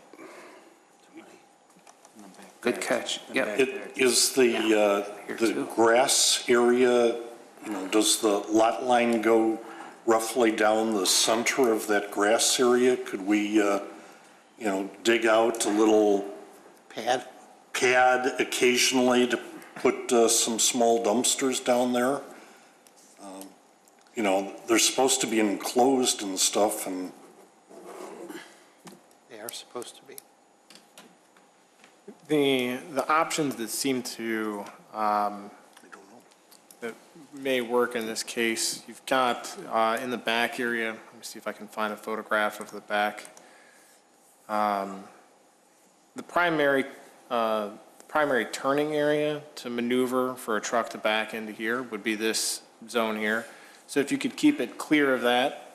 [SPEAKER 8] Good catch. Yep.
[SPEAKER 4] Is the grass area, does the lot line go roughly down the center of that grass area? Could we, dig out a little
[SPEAKER 1] pad?
[SPEAKER 4] Occasionally to put some small dumpsters down there? They're supposed to be enclosed and stuff, and
[SPEAKER 1] They are supposed to be.
[SPEAKER 5] The options that seem to, that may work in this case, you've got in the back area, let me see if I can find a photograph of the back. The primary turning area to maneuver for a truck to back into here would be this zone here. So if you could keep it clear of that,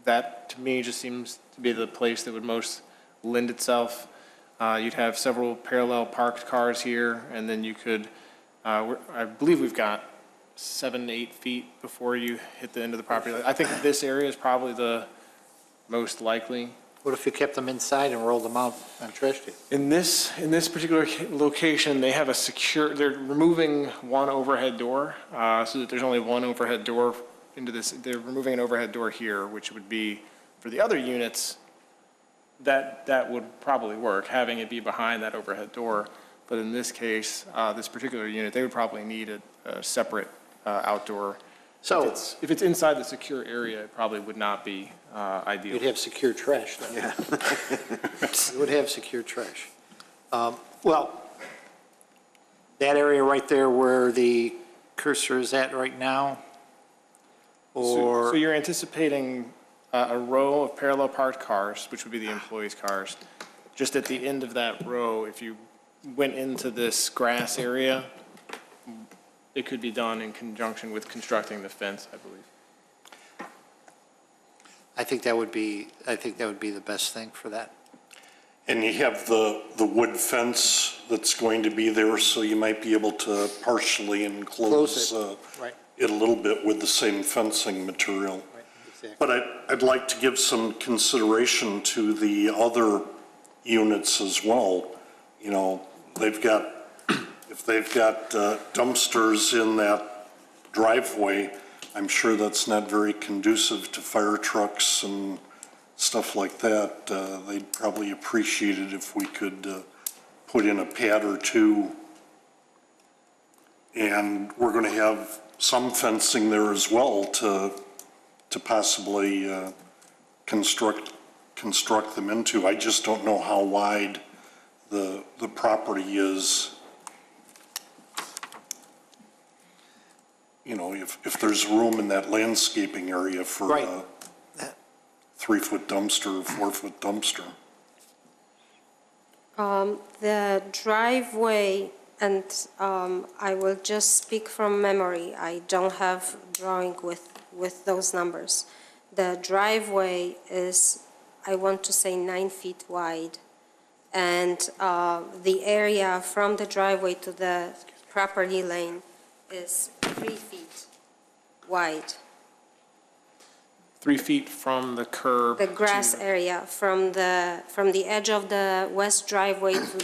[SPEAKER 5] that to me just seems to be the place that would most lend itself. You'd have several parallel parked cars here, and then you could, I believe we've got 7 to 8 feet before you hit the end of the property. I think this area is probably the most likely.
[SPEAKER 1] What if you kept them inside and rolled them out on trash day?
[SPEAKER 5] In this particular location, they have a they're removing one overhead door, so that there's only one overhead door into this. They're removing an overhead door here, which would be, for the other units, that would probably work, having it be behind that overhead door. But in this case, this particular unit, they would probably need a separate outdoor.
[SPEAKER 1] So
[SPEAKER 5] If it's inside the secure area, it probably would not be ideal.
[SPEAKER 1] you'd have secure trash then. Yeah. You would have secure trash. Well, that area right there where the cursor is at right now,
[SPEAKER 5] So
[SPEAKER 1] or,
[SPEAKER 5] you're anticipating a row of parallel parked cars, which would be the employees' cars. Just at the end of that row, if you went into this grass area, it could be done in conjunction with constructing the fence, I believe.
[SPEAKER 1] I think that would be the best thing for that.
[SPEAKER 4] And you have the wood fence that's going to be there, so you might be able to partially enclose
[SPEAKER 1] Close it, right.
[SPEAKER 4] it a little bit with the same fencing material.
[SPEAKER 1] Right, exactly.
[SPEAKER 4] But I'd like to give some consideration to the other units as well. If they've got dumpsters in that driveway, I'm sure that's not very conducive to fire trucks and stuff like that. They'd probably appreciate it if we could put in a pad or two. And we're going to have some fencing there as well to possibly construct construct them into. I just don't know how wide the property is. You know, if there's room in that landscaping area for
[SPEAKER 1] Right.
[SPEAKER 4] a 3-foot dumpster, 4-foot dumpster.
[SPEAKER 11] The driveway, and I will just speak from memory, I don't have drawing with those numbers. The driveway is, I want to say 9 feet wide, and the area from the driveway to the property lane is 3 feet wide.
[SPEAKER 5] 3 feet from the curb.
[SPEAKER 11] The grass
[SPEAKER 5] to-
[SPEAKER 11] area from the edge of the west driveway to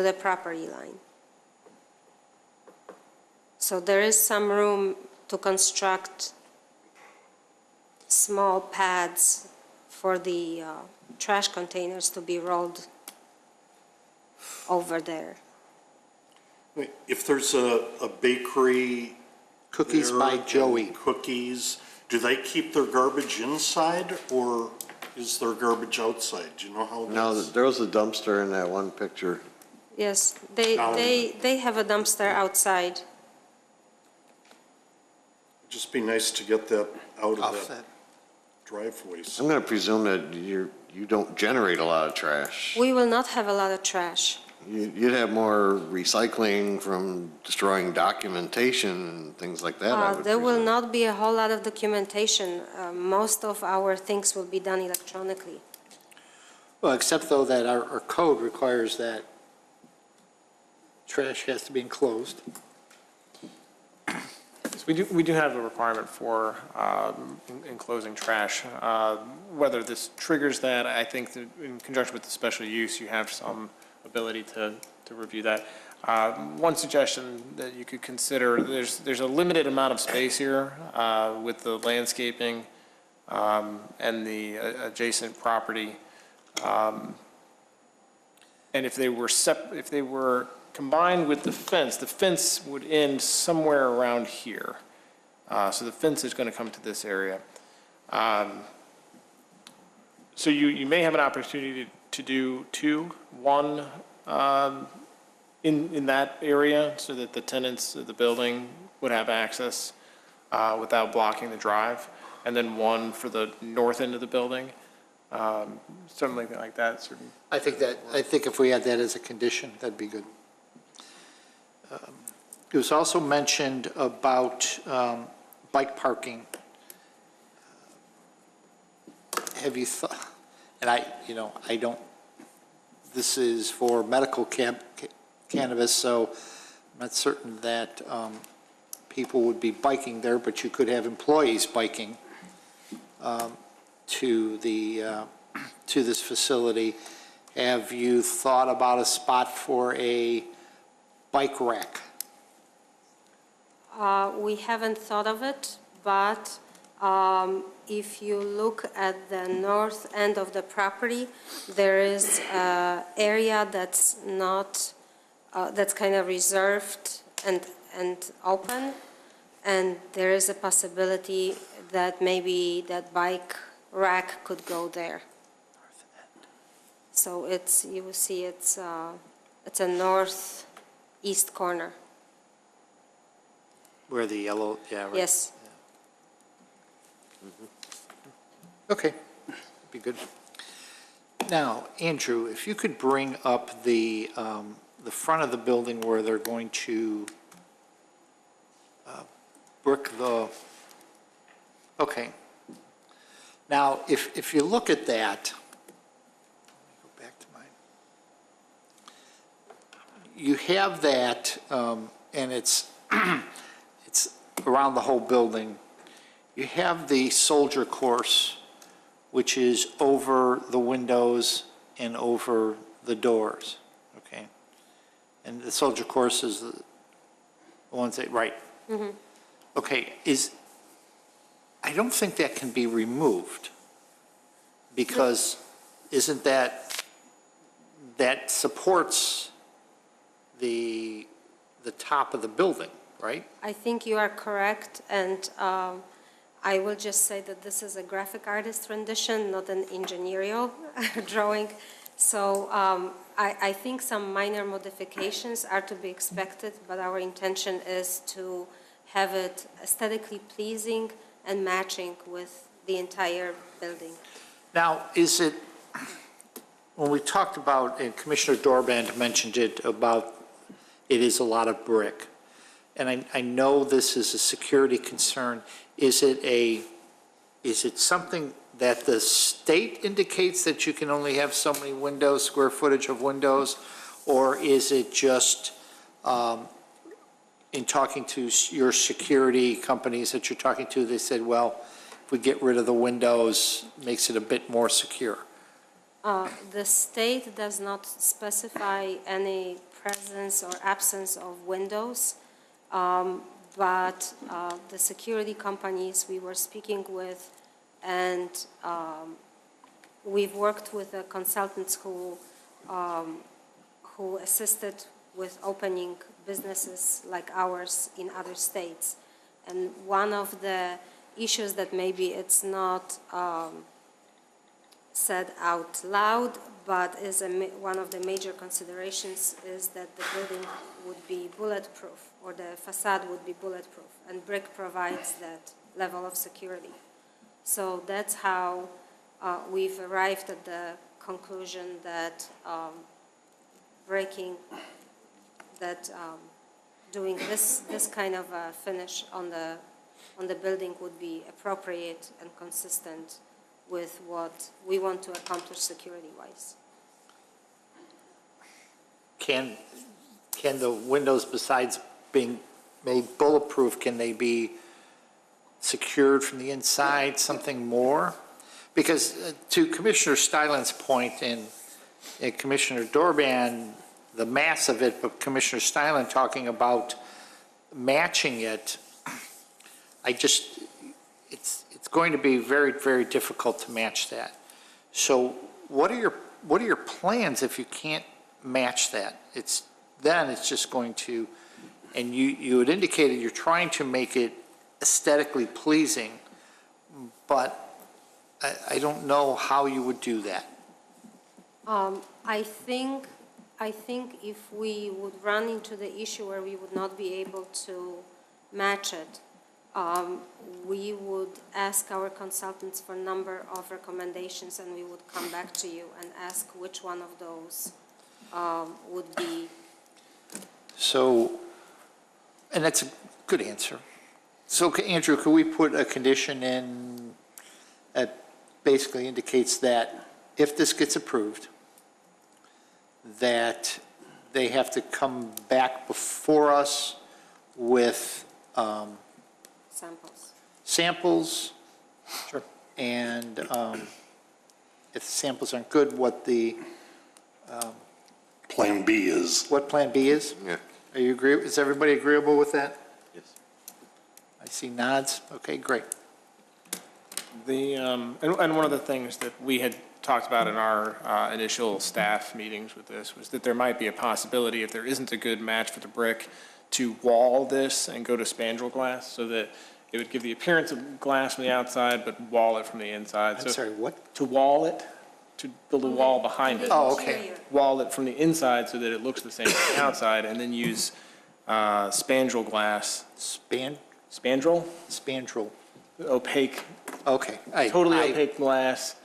[SPEAKER 11] the property line. So there is some room to construct small pads for the trash containers to be rolled over there.
[SPEAKER 4] If there's a bakery.
[SPEAKER 1] Cookies
[SPEAKER 4] there
[SPEAKER 1] by
[SPEAKER 4] and
[SPEAKER 1] Joey.
[SPEAKER 4] Cookies, do they keep their garbage inside or is their garbage outside? Do you know how
[SPEAKER 3] No,
[SPEAKER 4] that's?
[SPEAKER 3] there was a dumpster in that one picture.
[SPEAKER 11] Yes, they have a dumpster outside.
[SPEAKER 4] Just be nice to get that out of
[SPEAKER 1] Off
[SPEAKER 4] that
[SPEAKER 1] that.
[SPEAKER 4] driveways.
[SPEAKER 3] I'm going to presume that you don't generate a lot of trash.
[SPEAKER 11] We will not have a lot of trash.
[SPEAKER 3] You'd have more recycling from destroying documentation and things like that, I would
[SPEAKER 11] There will
[SPEAKER 3] presume.
[SPEAKER 11] not be a whole lot of documentation. Most of our things will be done electronically.
[SPEAKER 1] Well, except though that our code requires that trash has to be enclosed.
[SPEAKER 5] So we do have a requirement for enclosing trash. Whether this triggers that, I think that in conjunction with the special use, you have some ability to review that. One suggestion that you could consider, there's a limited amount of space here with the landscaping and the adjacent property. And if they were combined with the fence would end somewhere around here. So the fence is going to come to this area. So you may have an opportunity to do two, one in that area so that the tenants of the building would have access without blocking the drive, and then one for the north end of the building. Something like that. Certain.
[SPEAKER 1] I think if we had that as a condition, that'd be good. It was also mentioned about bike parking. Have you thought, and I don't, this is for medical cannabis, so I'm not certain that people would be biking there, but you could have employees biking to this facility. Have you thought about a spot for a bike rack?
[SPEAKER 11] We haven't thought of it, but if you look at the north end of the property, there is an area that's not, that's kind of reserved and open, and there is a possibility that maybe that bike rack could go there. So it's, you will see it's a northeast corner.
[SPEAKER 1] Where the yellow, yeah, right.
[SPEAKER 11] Yes.
[SPEAKER 1] Okay, be good. Now, Andrew, if you could bring up the front of the building where they're going to brick the, okay. Now, if you look at that, let me go back to mine. You have that, and it's around the whole building. You have the soldier course, which is over the windows and over the doors, okay? And the soldier course is the ones that, right. Okay, I don't think that can be removed, because isn't that supports the top of the building, right?
[SPEAKER 11] I think you are correct, and I will just say that this is a graphic artist rendition, not an engineering drawing. So I think some minor modifications are to be expected, but our intention is to have it aesthetically pleasing and matching with the entire building.
[SPEAKER 1] Now, is it, when we talked about, and Commissioner Dorband mentioned it, about it is a lot of brick, and I know this is a security concern, is it something that the state indicates that you can only have so many windows, square footage of windows, or is it just in talking to your security companies that you're talking to, they said, well, if we get rid of the windows, makes it a bit more secure?
[SPEAKER 11] The state does not specify any presence or absence of windows, but the security companies we were speaking with, and we've worked with the consultants who assisted with opening businesses like ours in other states. And one of the issues that maybe it's not said out loud, but is one of the major considerations is that the building would be bulletproof, or the facade would be bulletproof, and brick provides that level of security. So that's how we've arrived at the conclusion that doing this kind of a finish on the building would be appropriate and consistent with what we want to accomplish security-wise.
[SPEAKER 1] Can the windows, besides being made bulletproof, can they be secured from the inside, something more? Because to Commissioner Styland's point and Commissioner Dorban, the mass of it, but Commissioner Styland talking about matching it, it's going to be very, very difficult to match that. So what are your plans if you can't match that? Then it's just going to, and you had indicated you're trying to make it aesthetically pleasing, but I don't know how you would do that.
[SPEAKER 11] I think if we would run into the issue where we would not be able to match it, we would ask our consultants for a number of recommendations, and we would come back to you and ask which one of those would be.
[SPEAKER 1] So, and that's a good answer. So, Andrew, could we put a condition in that basically indicates that if this gets approved, that they have to come back before us with samples? Sure. And if the samples aren't good, what the
[SPEAKER 4] Plan B is.
[SPEAKER 1] what Plan B is?
[SPEAKER 3] Yeah.
[SPEAKER 1] Are you agree? Is everybody agreeable with that?
[SPEAKER 3] Yes.
[SPEAKER 1] I see nods. Okay, great.
[SPEAKER 5] And one of the things that we had talked about in our initial staff meetings with this was that there might be a possibility, if there isn't a good match for the brick, to wall this and go to spandrel glass so that it would give the appearance of glass from the outside, but wall it from the inside.
[SPEAKER 1] I'm sorry, what?
[SPEAKER 5] To wall it, to build a wall behind it.
[SPEAKER 1] Oh, okay.
[SPEAKER 5] Wall it from the inside so that it looks the same from the outside, and then use spandrel glass. Spandrel?
[SPEAKER 1] Spandrel.
[SPEAKER 5] Opaque.
[SPEAKER 1] Okay.
[SPEAKER 5] Totally opaque glass.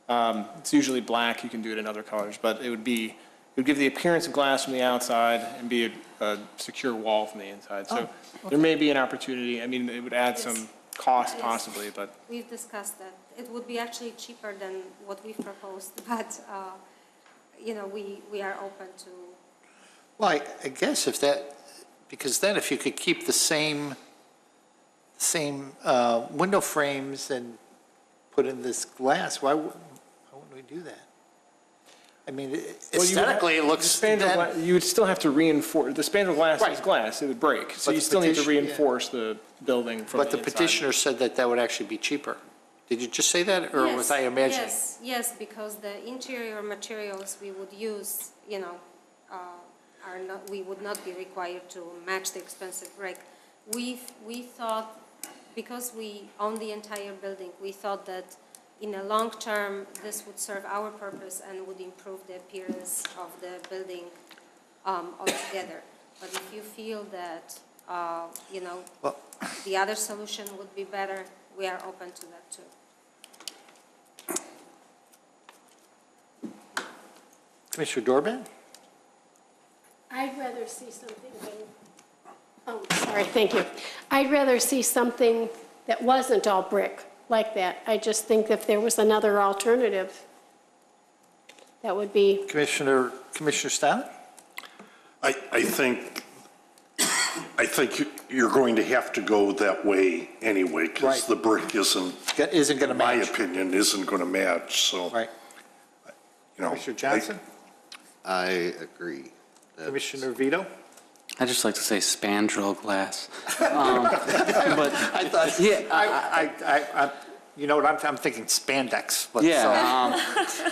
[SPEAKER 5] It's usually black. You can do it in other colors, but it would give the appearance of glass from the outside and be a secure wall from the inside. So there may be an opportunity. I mean, it would add some cost possibly, but.
[SPEAKER 11] We've discussed that. It would be actually cheaper than what we've proposed, but, we are open to.
[SPEAKER 1] Well, I guess if that, because then if you could keep the same window frames and put in this glass, why wouldn't we do that? I mean, aesthetically, it looks.
[SPEAKER 5] You would still have to reinforce, the spandrel glass
[SPEAKER 1] Right.
[SPEAKER 5] is glass, it would break. So
[SPEAKER 1] But
[SPEAKER 5] you
[SPEAKER 1] the
[SPEAKER 5] still need to
[SPEAKER 1] petition-
[SPEAKER 5] reinforce the building from the
[SPEAKER 1] But the
[SPEAKER 5] inside.
[SPEAKER 1] petitioner said that would actually be cheaper. Did you just say that, or was I imagining?
[SPEAKER 11] Yes, because the interior materials we would use, we would not be required to match the expensive brick. We thought because we own the entire building, we thought that in a long term, this would serve our purpose and would improve the appearance of the building altogether. But if you feel that,
[SPEAKER 1] Well-
[SPEAKER 11] the other solution would be better, we are open to that too.
[SPEAKER 1] Commissioner Dorbin?
[SPEAKER 10] I'd rather see something sorry, thank you. I'd rather see something that wasn't all brick like that. I just think if there was another alternative, that would be,
[SPEAKER 1] Commissioner Stalin?
[SPEAKER 4] I think you're going to have to go that way anyway, because
[SPEAKER 1] Right.
[SPEAKER 4] the brick isn't,
[SPEAKER 1] Isn't going to
[SPEAKER 4] in my
[SPEAKER 1] match.
[SPEAKER 4] opinion, isn't going to match, so.
[SPEAKER 1] Right.
[SPEAKER 4] You know,
[SPEAKER 1] Commissioner Johnson?
[SPEAKER 3] I agree.
[SPEAKER 1] Commissioner Vito?
[SPEAKER 7] I just like to say spandrel glass. But,
[SPEAKER 1] I thought,
[SPEAKER 7] yeah,
[SPEAKER 1] you know what, I'm thinking spandex. but so-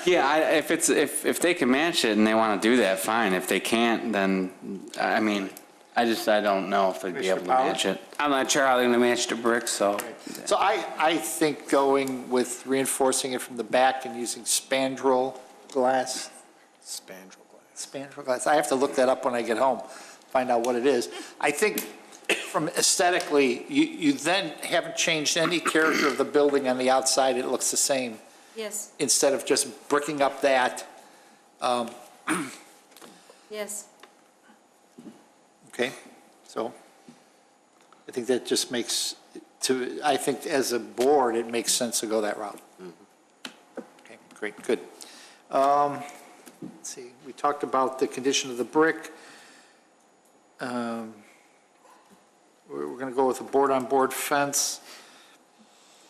[SPEAKER 7] yeah, if they can match it and they want to do that, fine. If they can't, then, I mean, I don't know if they'd be able to
[SPEAKER 1] Commissioner Powell?
[SPEAKER 7] match it.
[SPEAKER 8] I'm not sure how they're going to match the brick, so.
[SPEAKER 1] So I think going with reinforcing it from the back and using spandrel glass. Spandrel glass. I have to look that up when I get home, find out what it is. I think from aesthetically, you then haven't changed any character of the building on the outside. It looks the same
[SPEAKER 11] Yes,
[SPEAKER 1] instead of just bricking up that.
[SPEAKER 11] yes.
[SPEAKER 1] Okay, so I think that just I think as a board, it makes sense to go that route. Okay, great, good. Let's see, we talked about the condition of the brick. We're going to go with a board-on-board fence.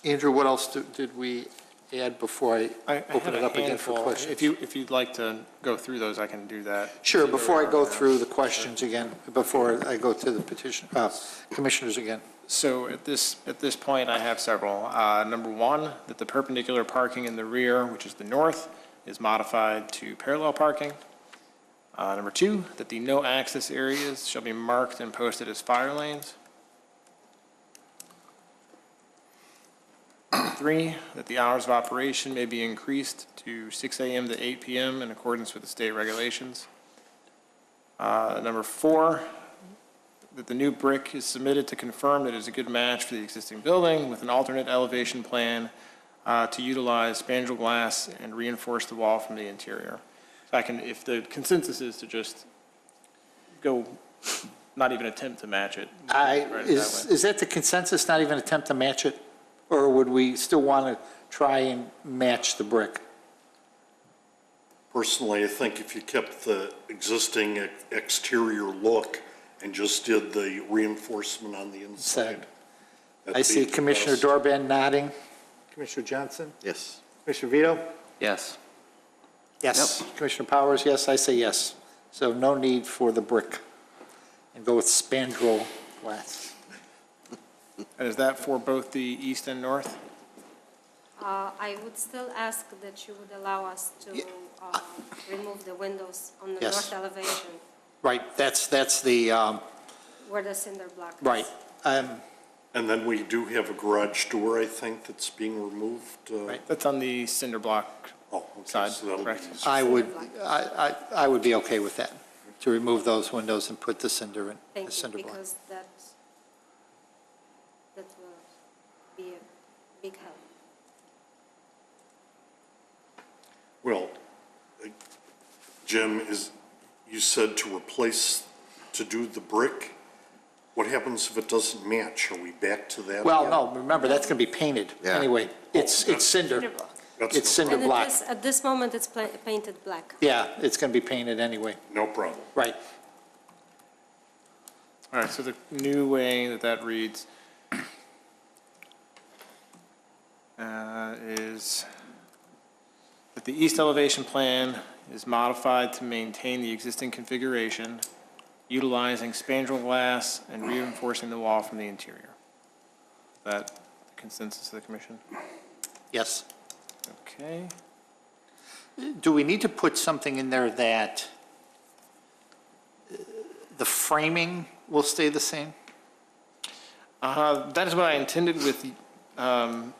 [SPEAKER 1] Andrew, what else did we add before I open it up again for questions?
[SPEAKER 5] If you'd like to go through those, I can do that.
[SPEAKER 1] Sure, before I go through the questions again, before I go to the commissioners again.
[SPEAKER 5] So at this point, I have several. Number one, that the perpendicular parking in the rear, which is the north, is modified to parallel parking. Number two, that the no access areas shall be marked and posted as fire lanes. Three, that the hours of operation may be increased to 6 a.m. to 8 p.m. in accordance with the state regulations. Number four, that the new brick is submitted to confirm that it is a good match for the existing building with an alternate elevation plan to utilize spandrel glass and reinforce the wall from the interior. So if the consensus is to just go, not even attempt to match it. write it that way.
[SPEAKER 1] Is that the consensus, not even attempt to match it? Or would we still want to try and match the brick?
[SPEAKER 4] Personally, I think if you kept the existing exterior look and just did the reinforcement on the inside.
[SPEAKER 1] I see Commissioner Dorbin nodding. Commissioner Johnson?
[SPEAKER 3] Yes.
[SPEAKER 1] Commissioner Vito?
[SPEAKER 7] Yes.
[SPEAKER 1] Yes. Commissioner Powers, yes, I say yes. So no need for the brick. And go with spandrel glass.
[SPEAKER 5] And is that for both the east and north?
[SPEAKER 11] I would still ask that you would allow us to remove the windows on the
[SPEAKER 1] Yes.
[SPEAKER 11] north elevation
[SPEAKER 1] Right, that's the,
[SPEAKER 11] where the cinder block is.
[SPEAKER 1] right.
[SPEAKER 4] And then we do have a garage door, I think, that's being removed.
[SPEAKER 1] Right.
[SPEAKER 5] That's on the cinder block
[SPEAKER 4] Oh, okay,
[SPEAKER 5] side,
[SPEAKER 4] so that'll be
[SPEAKER 5] correct?
[SPEAKER 4] easy.
[SPEAKER 1] I would be okay with that, to remove those windows and put the cinder in, the
[SPEAKER 11] Thank you,
[SPEAKER 1] cinder block.
[SPEAKER 11] because that will be a big help.
[SPEAKER 4] Well, Jim, you said to do the brick. What happens if it doesn't match? Are we back to that?
[SPEAKER 1] Well,
[SPEAKER 4] again?
[SPEAKER 1] no, remember, that's going to be painted
[SPEAKER 3] Yeah.
[SPEAKER 1] anyway. It's cinder.
[SPEAKER 4] That's
[SPEAKER 1] It's cinder
[SPEAKER 11] And
[SPEAKER 1] block.
[SPEAKER 11] at this moment, it's painted black.
[SPEAKER 1] Yeah, it's going to be painted anyway.
[SPEAKER 4] No problem.
[SPEAKER 1] Right.
[SPEAKER 5] All right, so the new way that reads is that the east elevation plan is modified to maintain the existing configuration, utilizing spandrel glass and reinforcing the wall from the interior. Is that the consensus of the commission?
[SPEAKER 1] Yes.
[SPEAKER 5] Okay.
[SPEAKER 1] Do we need to put something in there that the framing will stay the same?
[SPEAKER 5] That is what I intended with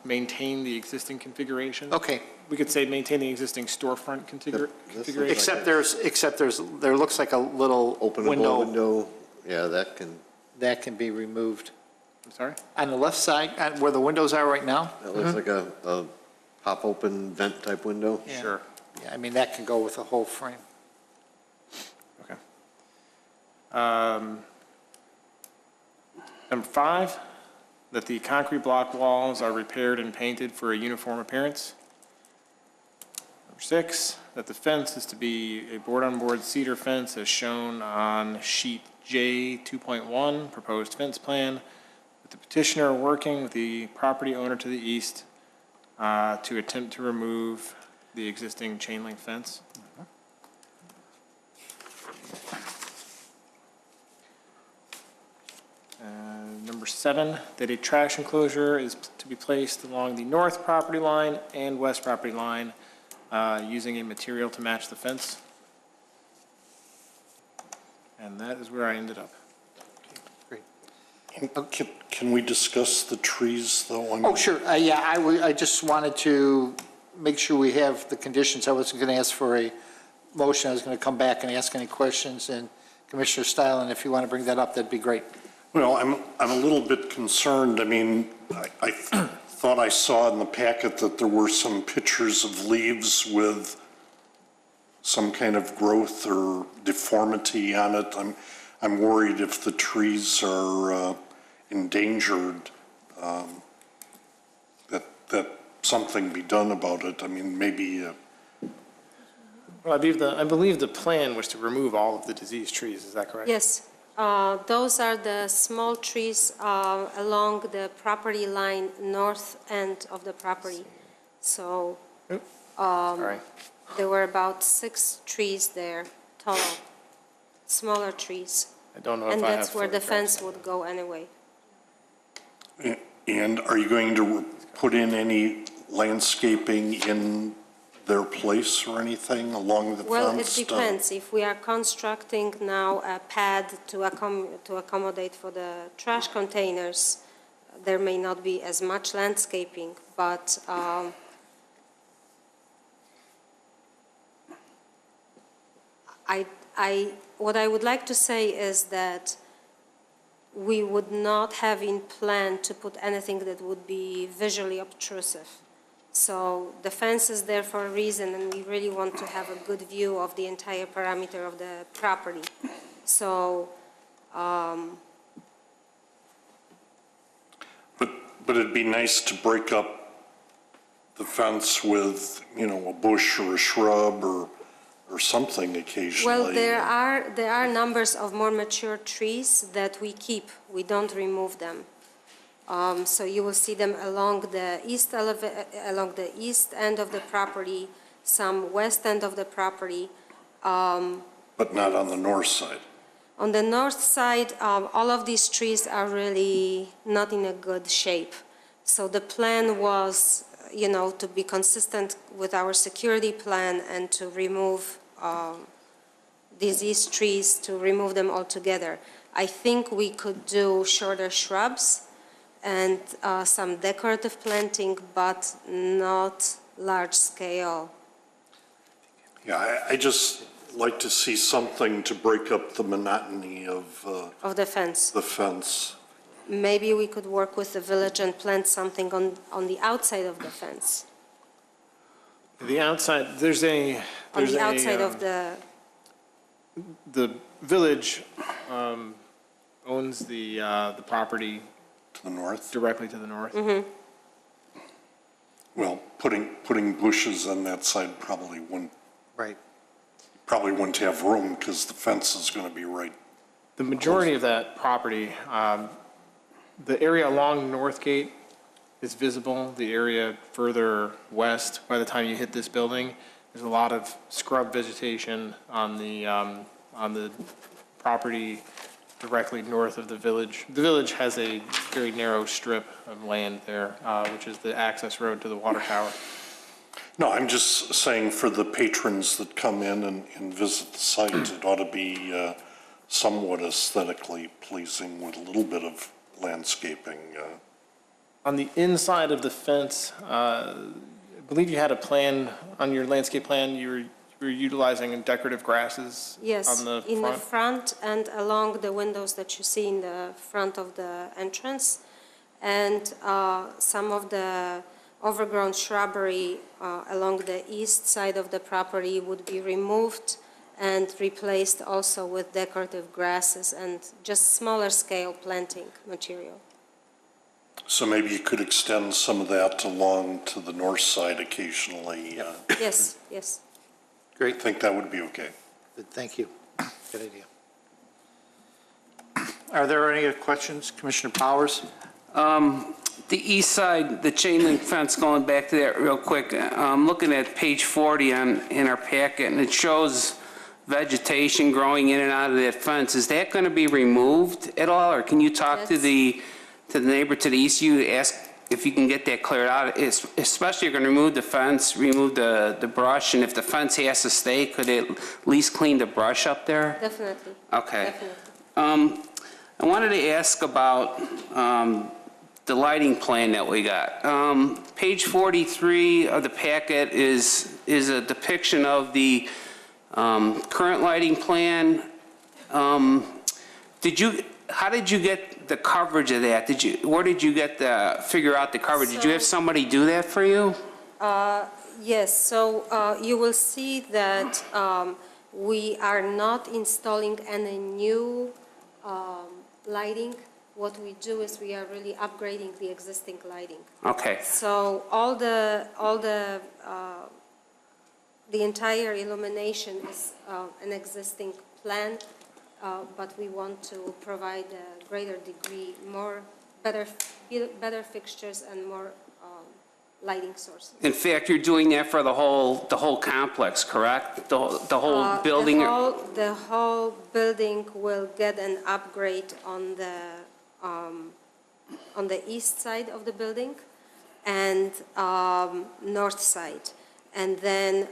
[SPEAKER 5] maintain the existing configuration.
[SPEAKER 1] Okay,
[SPEAKER 5] We could say maintain the existing storefront configuration.
[SPEAKER 1] except there looks like a little
[SPEAKER 3] Openable window, yeah, that can,
[SPEAKER 1] that can be removed.
[SPEAKER 5] I'm sorry?
[SPEAKER 1] On the left side, where the windows are right now?
[SPEAKER 3] that looks like a pop-open vent type window.
[SPEAKER 1] Yeah.
[SPEAKER 5] Sure.
[SPEAKER 1] Yeah, I mean, that can go with the whole frame.
[SPEAKER 5] Okay. Number 5, that the concrete block walls are repaired and painted for a uniform appearance. Number 6, that the fence is to be a board-on-board cedar fence as shown on sheet J 2.1, proposed fence plan, with the petitioner working with the property owner to the east to attempt to remove the existing chain link fence. Number 7, that a trash enclosure is to be placed along the north property line and west property line using a material to match the fence. And that is where I ended up.
[SPEAKER 4] Can we discuss the trees, though?
[SPEAKER 1] Oh, sure, yeah, I just wanted to make sure we have the conditions. I wasn't going to ask for a motion, I was going to come back and ask any questions, and Commissioner Stylen, if you want to bring that up, that'd be great.
[SPEAKER 4] Well, I'm a little bit concerned. I mean, I thought I saw in the packet that there were some pictures of leaves with some kind of growth or deformity on it. I'm worried if the trees are endangered, that something be done about it. I mean, maybe.
[SPEAKER 5] Well, I believe the plan was to remove all of the diseased trees, is that correct?
[SPEAKER 11] Yes, those are the small trees along the property line, north end of the property. So
[SPEAKER 5] Sorry.
[SPEAKER 11] there were about 6 trees there total, smaller trees.
[SPEAKER 5] I don't know if I have.
[SPEAKER 11] And that's where the
[SPEAKER 5] photographs.
[SPEAKER 11] fence would go anyway.
[SPEAKER 4] And are you going to put in any landscaping in their place or anything along the fence?
[SPEAKER 11] Well, it depends. If we are constructing now a pad to accommodate for the trash containers, there may not be as much landscaping, but what I would like to say is that we would not have in plan to put anything that would be visually obtrusive. So the fence is there for a reason, and we really want to have a good view of the entire parameter of the property. So,
[SPEAKER 4] But it'd be nice to break up the fence with, a bush or a shrub or something occasionally.
[SPEAKER 11] well, there are numbers of more mature trees that we keep. We don't remove them. So you will see them along the east end of the property, some west end of the property.
[SPEAKER 4] But not on the north side.
[SPEAKER 11] On the north side, all of these trees are really not in a good shape. So the plan was, to be consistent with our security plan and to remove diseased trees, to remove them altogether. I think we could do shorter shrubs and some decorative planting, but not large scale.
[SPEAKER 4] Yeah, I just like to see something to break up the monotony of
[SPEAKER 11] Of the fence.
[SPEAKER 4] the fence.
[SPEAKER 11] Maybe we could work with the village and plant something on the outside of the fence.
[SPEAKER 5] The outside,
[SPEAKER 11] On the outside of
[SPEAKER 5] the village owns the property
[SPEAKER 4] To the north?
[SPEAKER 5] directly to the north.
[SPEAKER 4] Well, putting bushes on that side probably wouldn't have room because the fence is going to be right.
[SPEAKER 5] The majority of that property, the area along Northgate is visible. The area further west, by the time you hit this building, there's a lot of scrub vegetation on the property directly north of the village. The village has a very narrow strip of land there, which is the access road to the water tower.
[SPEAKER 4] No, I'm just saying for the patrons that come in and visit the site, it ought to be somewhat aesthetically pleasing with a little bit of landscaping.
[SPEAKER 5] On the inside of the fence, I believe you had a plan, on your landscape plan, you were utilizing decorative grasses
[SPEAKER 11] Yes,
[SPEAKER 5] on the
[SPEAKER 11] in the
[SPEAKER 5] front?
[SPEAKER 11] front and along the windows that you see in the front of the entrance. And some of the overgrown shrubbery along the east side of the property would be removed and replaced also with decorative grasses and just smaller scale planting material.
[SPEAKER 4] So maybe you could extend some of that along to the north side occasionally.
[SPEAKER 11] Yes, yes.
[SPEAKER 4] I think that would be okay.
[SPEAKER 1] Good, thank you. Good idea. Are there any other questions? Commissioner Powers?
[SPEAKER 8] The east side, the chain link fence, going back to that real quick, I'm looking at page 40 in our packet, and it shows vegetation growing in and out of that fence. Is that going to be removed at all, or can you talk to the neighbor to the east? You ask if you can get that cleared out, especially you're going to remove the fence, remove the brush, and if the fence has to stay, could it at least clean the brush up there?
[SPEAKER 11] Definitely.
[SPEAKER 8] Okay.
[SPEAKER 11] Definitely.
[SPEAKER 8] I wanted to ask about the lighting plan that we got. Page 43 of the packet is a depiction of the current lighting plan. How did you get the coverage of that? Where did you figure out the coverage? Did you have somebody do that for you?
[SPEAKER 11] Yes, so you will see that we are not installing any new lighting. What we do is we are really upgrading the existing lighting.
[SPEAKER 8] Okay.
[SPEAKER 11] So the entire illumination is an existing plan, but we want to provide a greater degree, better fixtures and more lighting sources.
[SPEAKER 8] In fact, you're doing that for the whole complex, correct? The whole building?
[SPEAKER 11] The whole building will get an upgrade on the east side of the building and north side. And then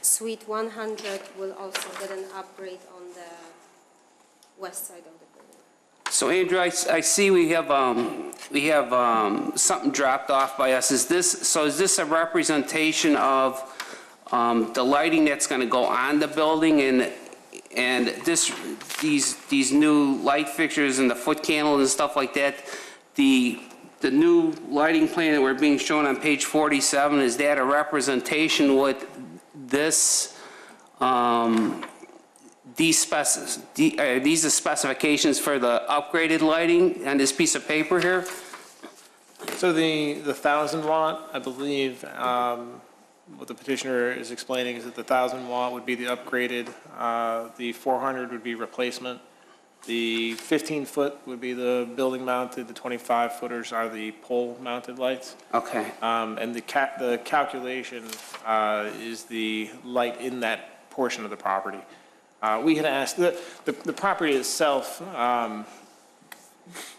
[SPEAKER 11] Suite 100 will also get an upgrade on the west side of the building.
[SPEAKER 8] So Andrew, I see we have something dropped off by us. Is this a representation of the lighting that's going to go on the building and these new light fixtures and the foot candles and stuff like that? The new lighting plan that we're being shown on page 47, is that a representation with this? These are the specifications for the upgraded lighting on this piece of paper here?
[SPEAKER 5] So the 1,000 watt, I believe, what the petitioner is explaining is that the 1,000 watt would be the upgraded, the 400 would be replacement, the 15-foot would be the building mounted, the 25-footers are the pole mounted lights.
[SPEAKER 8] Okay.
[SPEAKER 5] And the calculation is the light in that portion of the property. We had asked, the property itself,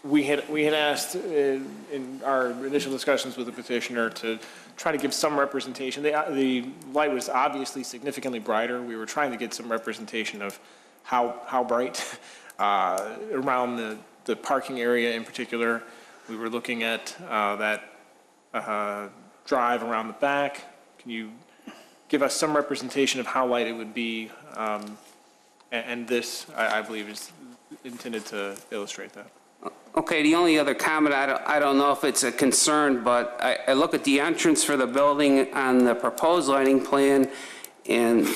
[SPEAKER 5] we had asked in our initial discussions with the petitioner to try to give some representation. The light was obviously significantly brighter. We were trying to get some representation of how bright around the parking area in particular. We were looking at that drive around the back. Can you give us some representation of how light it would be? And this, I believe, is intended to illustrate that.
[SPEAKER 8] Okay, the only other comment, I don't know if it's a concern, but I look at the entrance for the building on the proposed lighting plan, and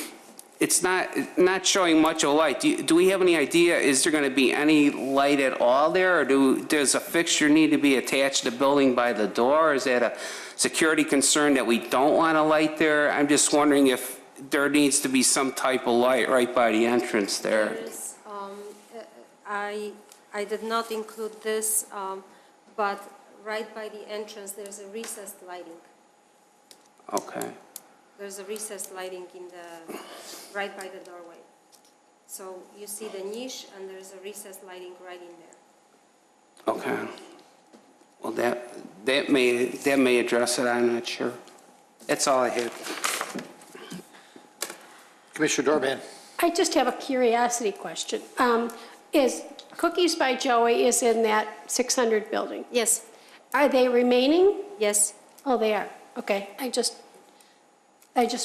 [SPEAKER 8] it's not showing much of light. Do we have any idea, is there going to be any light at all there, or does a fixture need to be attached to the building by the door? Is that a security concern that we don't want a light there? I'm just wondering if there needs to be some type of light right by the entrance there.
[SPEAKER 11] There is, I did not include this, but right by the entrance, there's a recessed lighting.
[SPEAKER 8] Okay.
[SPEAKER 11] There's a recessed lighting right by the doorway. So you see the niche, and there's a recessed lighting right in there.
[SPEAKER 8] Okay. Well, that may address it, I'm not sure. That's all I had.
[SPEAKER 1] Commissioner Dorban?
[SPEAKER 10] I just have a curiosity question. is Cookies by Joey is in that 600 building.
[SPEAKER 11] Yes,
[SPEAKER 10] Are they remaining?
[SPEAKER 11] yes,
[SPEAKER 10] Oh, they are. Okay. I just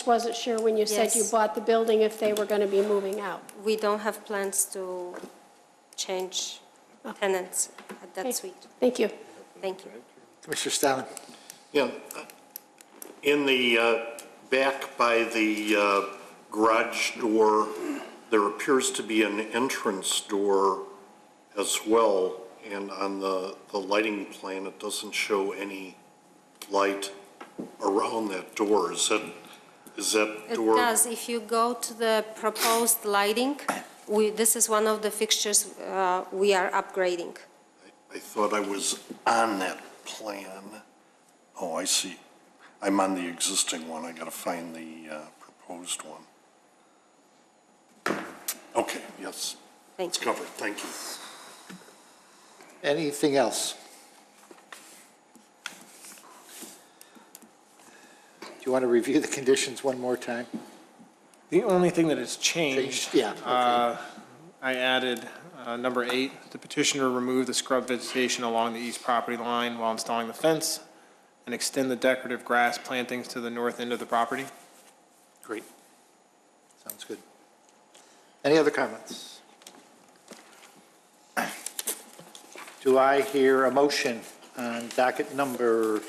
[SPEAKER 10] wasn't sure when you said you
[SPEAKER 11] Yes.
[SPEAKER 10] bought the building if they were going to be moving out.
[SPEAKER 11] we don't have plans to change tenants at that
[SPEAKER 10] Okay.
[SPEAKER 11] suite.
[SPEAKER 10] Thank you.
[SPEAKER 11] Thank you.
[SPEAKER 1] Commissioner Stalin?
[SPEAKER 4] Yeah, in the back by the garage door, there appears to be an entrance door as well, and on the lighting plan, it doesn't show any light around that door. Is that
[SPEAKER 11] It
[SPEAKER 4] door?
[SPEAKER 11] does. If you go to the proposed lighting, this is one of the fixtures we are upgrading.
[SPEAKER 4] I thought I was on that plan. Oh, I see. I'm on the existing one. I gotta find the proposed one. Okay, yes,
[SPEAKER 11] Thank
[SPEAKER 4] it's
[SPEAKER 11] you.
[SPEAKER 4] covered. Thank you.
[SPEAKER 1] Anything else? Do you want to review the conditions one more time?
[SPEAKER 5] The only thing that has changed.
[SPEAKER 1] Yeah, okay.
[SPEAKER 5] I added number 8, the petitioner remove the scrub vegetation along the east property line while installing the fence and extend the decorative grass plantings to the north end of the property.
[SPEAKER 1] Great. Sounds good. Any other comments? Do I hear a motion on docket number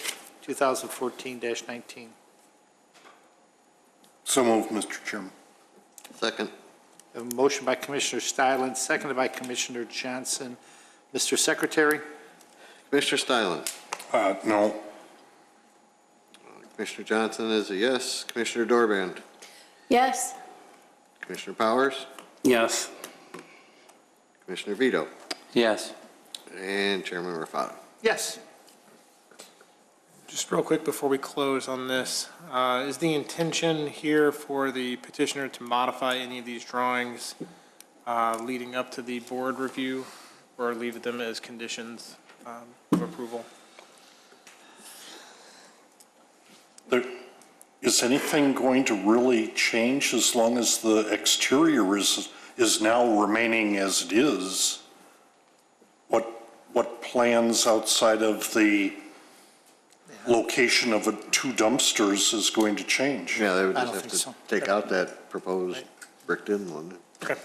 [SPEAKER 1] 2014-19?
[SPEAKER 4] So moved, Mr. Chairman.
[SPEAKER 3] Second.
[SPEAKER 1] A motion by Commissioner Stylin, seconded by Commissioner Johnson. Mr. Secretary?
[SPEAKER 3] Commissioner Stylin.
[SPEAKER 4] No.
[SPEAKER 3] Commissioner Johnson is a yes. Commissioner Dorband.
[SPEAKER 10] Yes?
[SPEAKER 3] Commissioner Powers.
[SPEAKER 8] Yes.
[SPEAKER 3] Commissioner Vito.
[SPEAKER 7] Yes.
[SPEAKER 3] And Chairman Rafato.
[SPEAKER 1] Yes.
[SPEAKER 5] Just real quick before we close on this, is the intention here for the petitioner to modify any of these drawings leading up to the board review, or leave them as conditions of approval?
[SPEAKER 4] Is anything going to really change as long as the exterior is now remaining as it is? What plans outside of the location of 2 dumpsters is going to change?
[SPEAKER 3] Yeah, they would
[SPEAKER 1] I
[SPEAKER 3] just
[SPEAKER 1] don't
[SPEAKER 3] have
[SPEAKER 1] think
[SPEAKER 3] to take out that proposed bricked-in one.
[SPEAKER 5] Okay.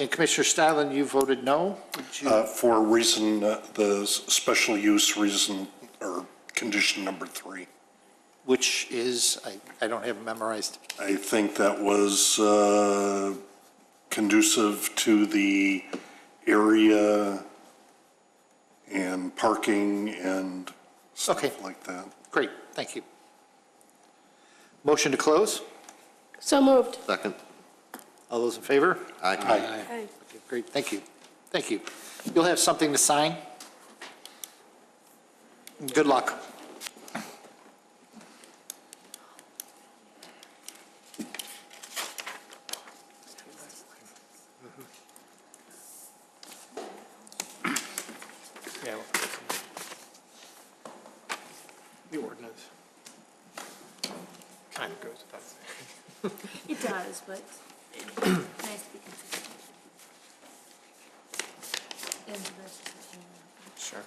[SPEAKER 1] And Commissioner Stylin, you voted no? Would you-
[SPEAKER 4] For a reason, the special use reason, or condition number 3.
[SPEAKER 1] Which is, I don't have it memorized.
[SPEAKER 4] I think that was conducive to the area and parking and
[SPEAKER 1] Okay.
[SPEAKER 4] stuff like that.
[SPEAKER 1] Great, thank you. Motion to close?
[SPEAKER 10] So moved.
[SPEAKER 3] Second.
[SPEAKER 1] All those in favor?
[SPEAKER 3] Aye.
[SPEAKER 1] Okay, great, thank you. Thank you. You'll have something to sign? Good luck.
[SPEAKER 5] Yeah. The ordinance kind of goes without saying.
[SPEAKER 12] It does, but it's nice to be consistent. And the rest is the
[SPEAKER 5] Sure,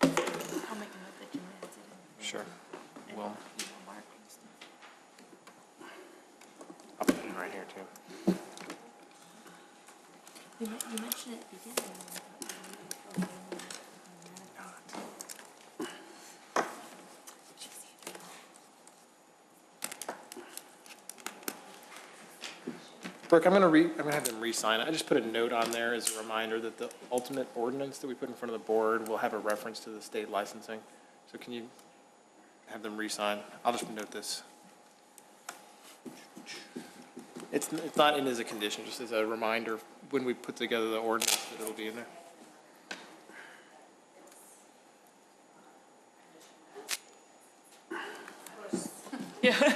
[SPEAKER 12] I'll make a note that you added it.
[SPEAKER 5] sure.
[SPEAKER 12] And
[SPEAKER 5] Well,
[SPEAKER 12] you will mark and stuff.
[SPEAKER 5] I'll put it in right here, too.
[SPEAKER 12] You mentioned it at the beginning.
[SPEAKER 5] Brooke, I'm gonna have them re-sign it. I just put a note on there as a reminder that the ultimate ordinance that we put in front of the board will have a reference to the state licensing. So can you have them re-sign? I'll just note this. It's not in as a condition, just as a reminder, when we put together the ordinance, that it'll be in there.
[SPEAKER 12] Yeah.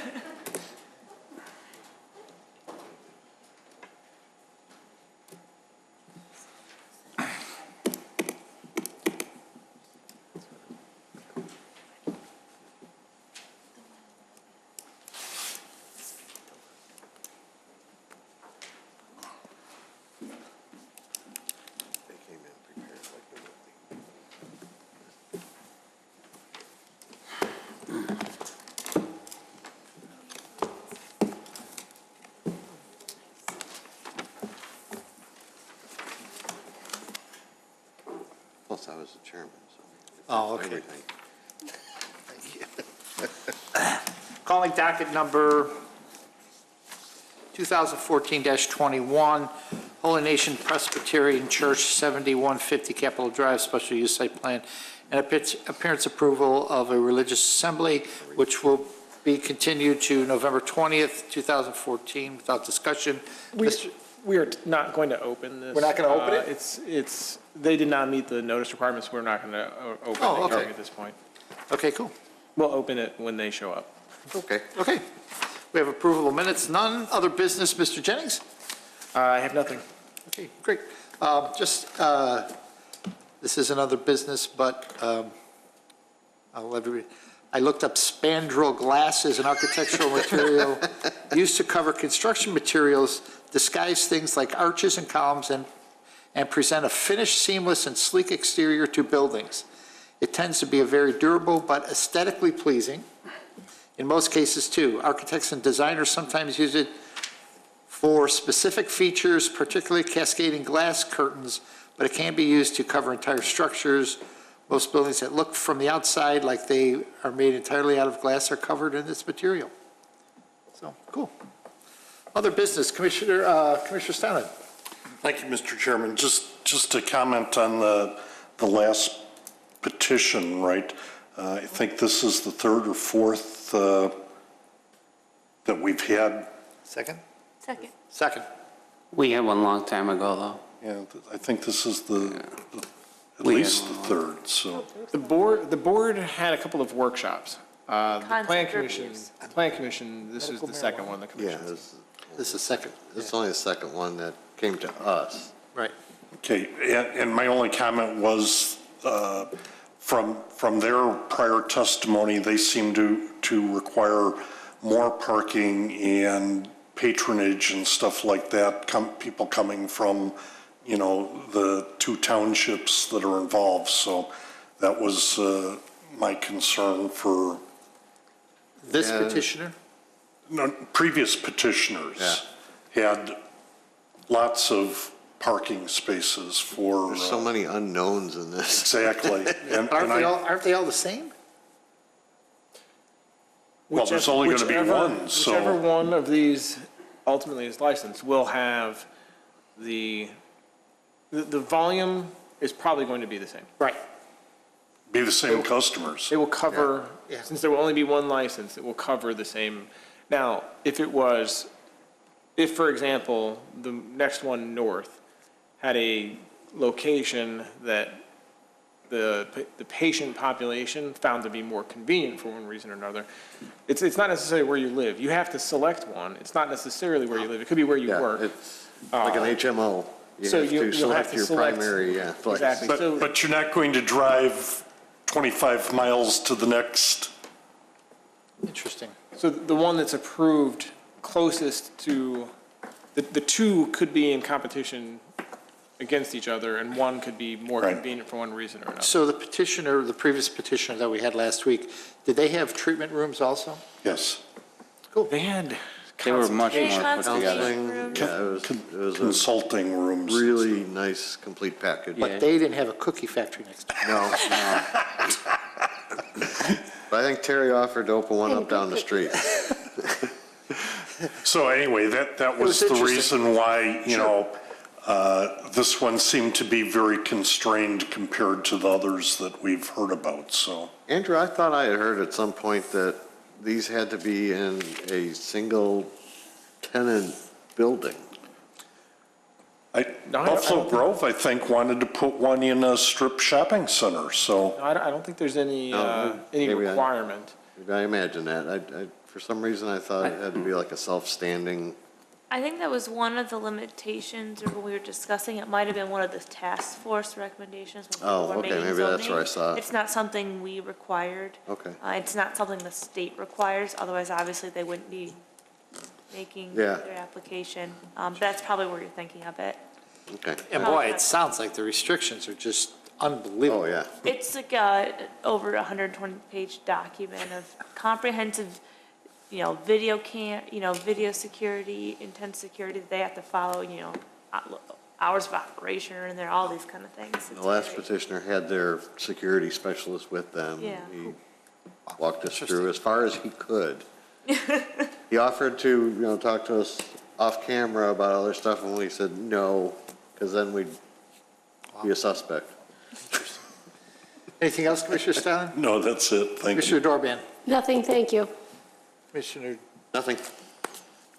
[SPEAKER 3] I was the chairman, so.
[SPEAKER 1] Oh, okay.
[SPEAKER 3] Everything.
[SPEAKER 1] Calling docket number 2014-21, Holy Nation Presbyterian Church, 7150 Capitol Drive, special use site plan, and appearance approval of a religious assembly, which will be continued to November 20th, 2014, without discussion.
[SPEAKER 5] We are not going to open this.
[SPEAKER 1] We're not gonna open it?
[SPEAKER 5] They did not meet the notice requirements. We're not going to open
[SPEAKER 1] Oh,
[SPEAKER 5] the
[SPEAKER 1] okay.
[SPEAKER 5] hearing at this point.
[SPEAKER 1] Okay, cool.
[SPEAKER 5] We'll open it when they show up.
[SPEAKER 3] Okay.
[SPEAKER 1] Okay. We have approval of minutes, none. Other business, Mr. Jennings?
[SPEAKER 5] I have nothing.
[SPEAKER 1] Okay, great. This is another business, but I looked up spandrel glass as an architectural material used to cover construction materials, disguise things like arches and columns, and present a finished, seamless, and sleek exterior to buildings. It tends to be a very durable but aesthetically pleasing. In most cases, too, architects and designers sometimes use it for specific features, particularly cascading glass curtains, but it can be used to cover entire structures. Most buildings that look from the outside like they are made entirely out of glass are covered in this material. So, cool. Other business, Commissioner Stauden.
[SPEAKER 4] Thank you, Mr. Chairman. Just to comment on the last petition, right? I think this is the third or fourth that we've had.
[SPEAKER 1] Second?
[SPEAKER 12] Second.
[SPEAKER 1] Second.
[SPEAKER 8] We had one long time ago, though.
[SPEAKER 4] Yeah, I think this is at
[SPEAKER 8] We
[SPEAKER 4] least
[SPEAKER 8] had
[SPEAKER 4] the
[SPEAKER 8] one.
[SPEAKER 4] third, so.
[SPEAKER 5] The board had a couple of workshops. The Plan
[SPEAKER 12] Concept
[SPEAKER 5] Commission,
[SPEAKER 12] reviews.
[SPEAKER 5] this is the second one, the
[SPEAKER 3] Yeah,
[SPEAKER 5] commission.
[SPEAKER 1] This is second.
[SPEAKER 3] this is only the second one that came to us.
[SPEAKER 1] Right.
[SPEAKER 4] Okay, and my only comment was, from their prior testimony, they seem to require more parking and patronage and stuff like that, people coming from, the two townships that are involved. So that was my concern for
[SPEAKER 1] This
[SPEAKER 3] Yeah.
[SPEAKER 1] petitioner?
[SPEAKER 4] previous petitioners. Had lots of parking spaces for.
[SPEAKER 3] There's so many unknowns in this.
[SPEAKER 4] Exactly. And
[SPEAKER 1] Aren't they all the same?
[SPEAKER 4] Well, there's only going to be one, so.
[SPEAKER 5] Whichever one of these ultimately is licensed will have the volume is probably going to be the same.
[SPEAKER 1] Right.
[SPEAKER 4] Be the same customers.
[SPEAKER 5] It will cover,
[SPEAKER 1] Yeah.
[SPEAKER 5] since there will only be one license, it will cover the same. Now, if, for example, the next one north had a location that the patient population found to be more convenient for one reason or another, it's not necessarily where you live. You have to select one. It's not necessarily where you live. It could be where you
[SPEAKER 3] Yeah,
[SPEAKER 5] work.
[SPEAKER 3] it's like an HMO. You
[SPEAKER 5] so
[SPEAKER 3] have
[SPEAKER 5] you'll
[SPEAKER 3] to
[SPEAKER 5] have
[SPEAKER 3] select
[SPEAKER 5] to
[SPEAKER 3] your
[SPEAKER 5] select-
[SPEAKER 3] primary, place.
[SPEAKER 5] Exactly. So-
[SPEAKER 4] But you're not going to drive 25 miles to the next.
[SPEAKER 1] Interesting.
[SPEAKER 5] So the one that's approved closest to, the two could be in competition against each other, and one could be more
[SPEAKER 4] Right.
[SPEAKER 5] convenient for one reason or another.
[SPEAKER 1] So the petitioner, the previous petitioner that we had last week, did they have treatment rooms also?
[SPEAKER 4] Yes.
[SPEAKER 5] They had
[SPEAKER 7] They were much
[SPEAKER 12] They
[SPEAKER 7] more put together.
[SPEAKER 3] Counseling,
[SPEAKER 12] Room.
[SPEAKER 3] yeah, it was a
[SPEAKER 4] Consulting rooms.
[SPEAKER 3] really nice, complete package.
[SPEAKER 1] But they didn't have a cookie factory next door.
[SPEAKER 3] No. But I think Terry offered to open one up down the street.
[SPEAKER 4] So anyway, that was
[SPEAKER 1] was
[SPEAKER 4] the
[SPEAKER 1] interesting.
[SPEAKER 4] reason why, this one seemed to be very constrained compared to the others that we've heard about, so.
[SPEAKER 3] Andrew, I thought I had heard at some point that these had to be in a single tenant building.
[SPEAKER 5] No, I
[SPEAKER 4] Buffalo
[SPEAKER 5] don't think-
[SPEAKER 4] Grove, I think, wanted to put one in a strip shopping center, so.
[SPEAKER 5] I don't think there's any
[SPEAKER 3] maybe I-
[SPEAKER 5] requirement.
[SPEAKER 3] I imagine that. For some reason, I thought it had to be like a self-standing.
[SPEAKER 12] I think that was one of the limitations, or when we were discussing, it might have been one of the task force recommendations when
[SPEAKER 3] Oh,
[SPEAKER 12] people were
[SPEAKER 3] okay,
[SPEAKER 12] making
[SPEAKER 3] maybe that's
[SPEAKER 12] zoning.
[SPEAKER 3] where I saw it.
[SPEAKER 12] It's not something we required.
[SPEAKER 3] Okay.
[SPEAKER 12] It's not something the state requires, otherwise obviously they wouldn't be making
[SPEAKER 3] Yeah.
[SPEAKER 12] their application. That's probably where you're thinking of it.
[SPEAKER 3] Okay.
[SPEAKER 1] And boy, it sounds like the restrictions are just unbelievable.
[SPEAKER 3] Oh, yeah.
[SPEAKER 12] It's like over a 120-page document of comprehensive, video security, intense security that they have to follow, hours of operation are in there, all these kind of things. It's
[SPEAKER 3] The last
[SPEAKER 12] very-
[SPEAKER 3] petitioner had their security specialist with them.
[SPEAKER 12] Yeah.
[SPEAKER 3] He walked us through as far as he could. He offered to, talk to us off camera about other stuff, and we said no, because then we'd be a suspect.
[SPEAKER 1] Anything else, Commissioner Stalin?
[SPEAKER 4] No, that's it. Thank you.
[SPEAKER 1] Commissioner Dorban?
[SPEAKER 10] Nothing, thank you.
[SPEAKER 1] Commissioner
[SPEAKER 3] Nothing.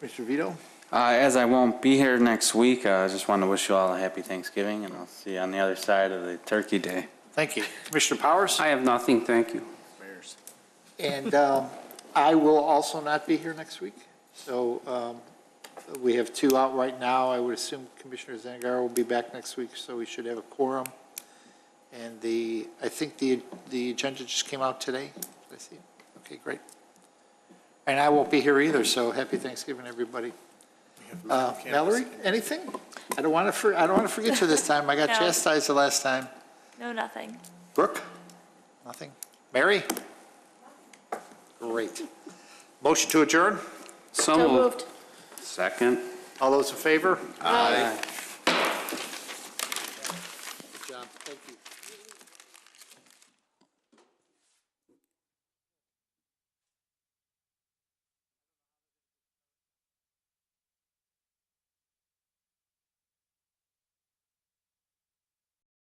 [SPEAKER 1] Vito?
[SPEAKER 7] As I won't be here next week, I just want to wish you all a happy Thanksgiving, and I'll see you on the other side of the Turkey Day.
[SPEAKER 1] Thank you. Commissioner Powers?
[SPEAKER 8] I have nothing, thank you.
[SPEAKER 1] And I will also not be here next week. So we have two out right now. I would assume Commissioner Zangaro will be back next week, so we should have a quorum. And I think the agenda just came out today. Did I see it? Okay, great. And I won't be here either, so happy Thanksgiving, everybody. Mallory, anything? I don't want to forget you this time. I got
[SPEAKER 12] No.
[SPEAKER 1] chastised the last time.
[SPEAKER 12] No, nothing.
[SPEAKER 1] Brooke? Nothing? Mary? Great. Motion to adjourn?
[SPEAKER 8] So
[SPEAKER 10] So
[SPEAKER 8] moved.
[SPEAKER 10] moved.
[SPEAKER 8] Second.
[SPEAKER 1] All those in favor?
[SPEAKER 10] Aye.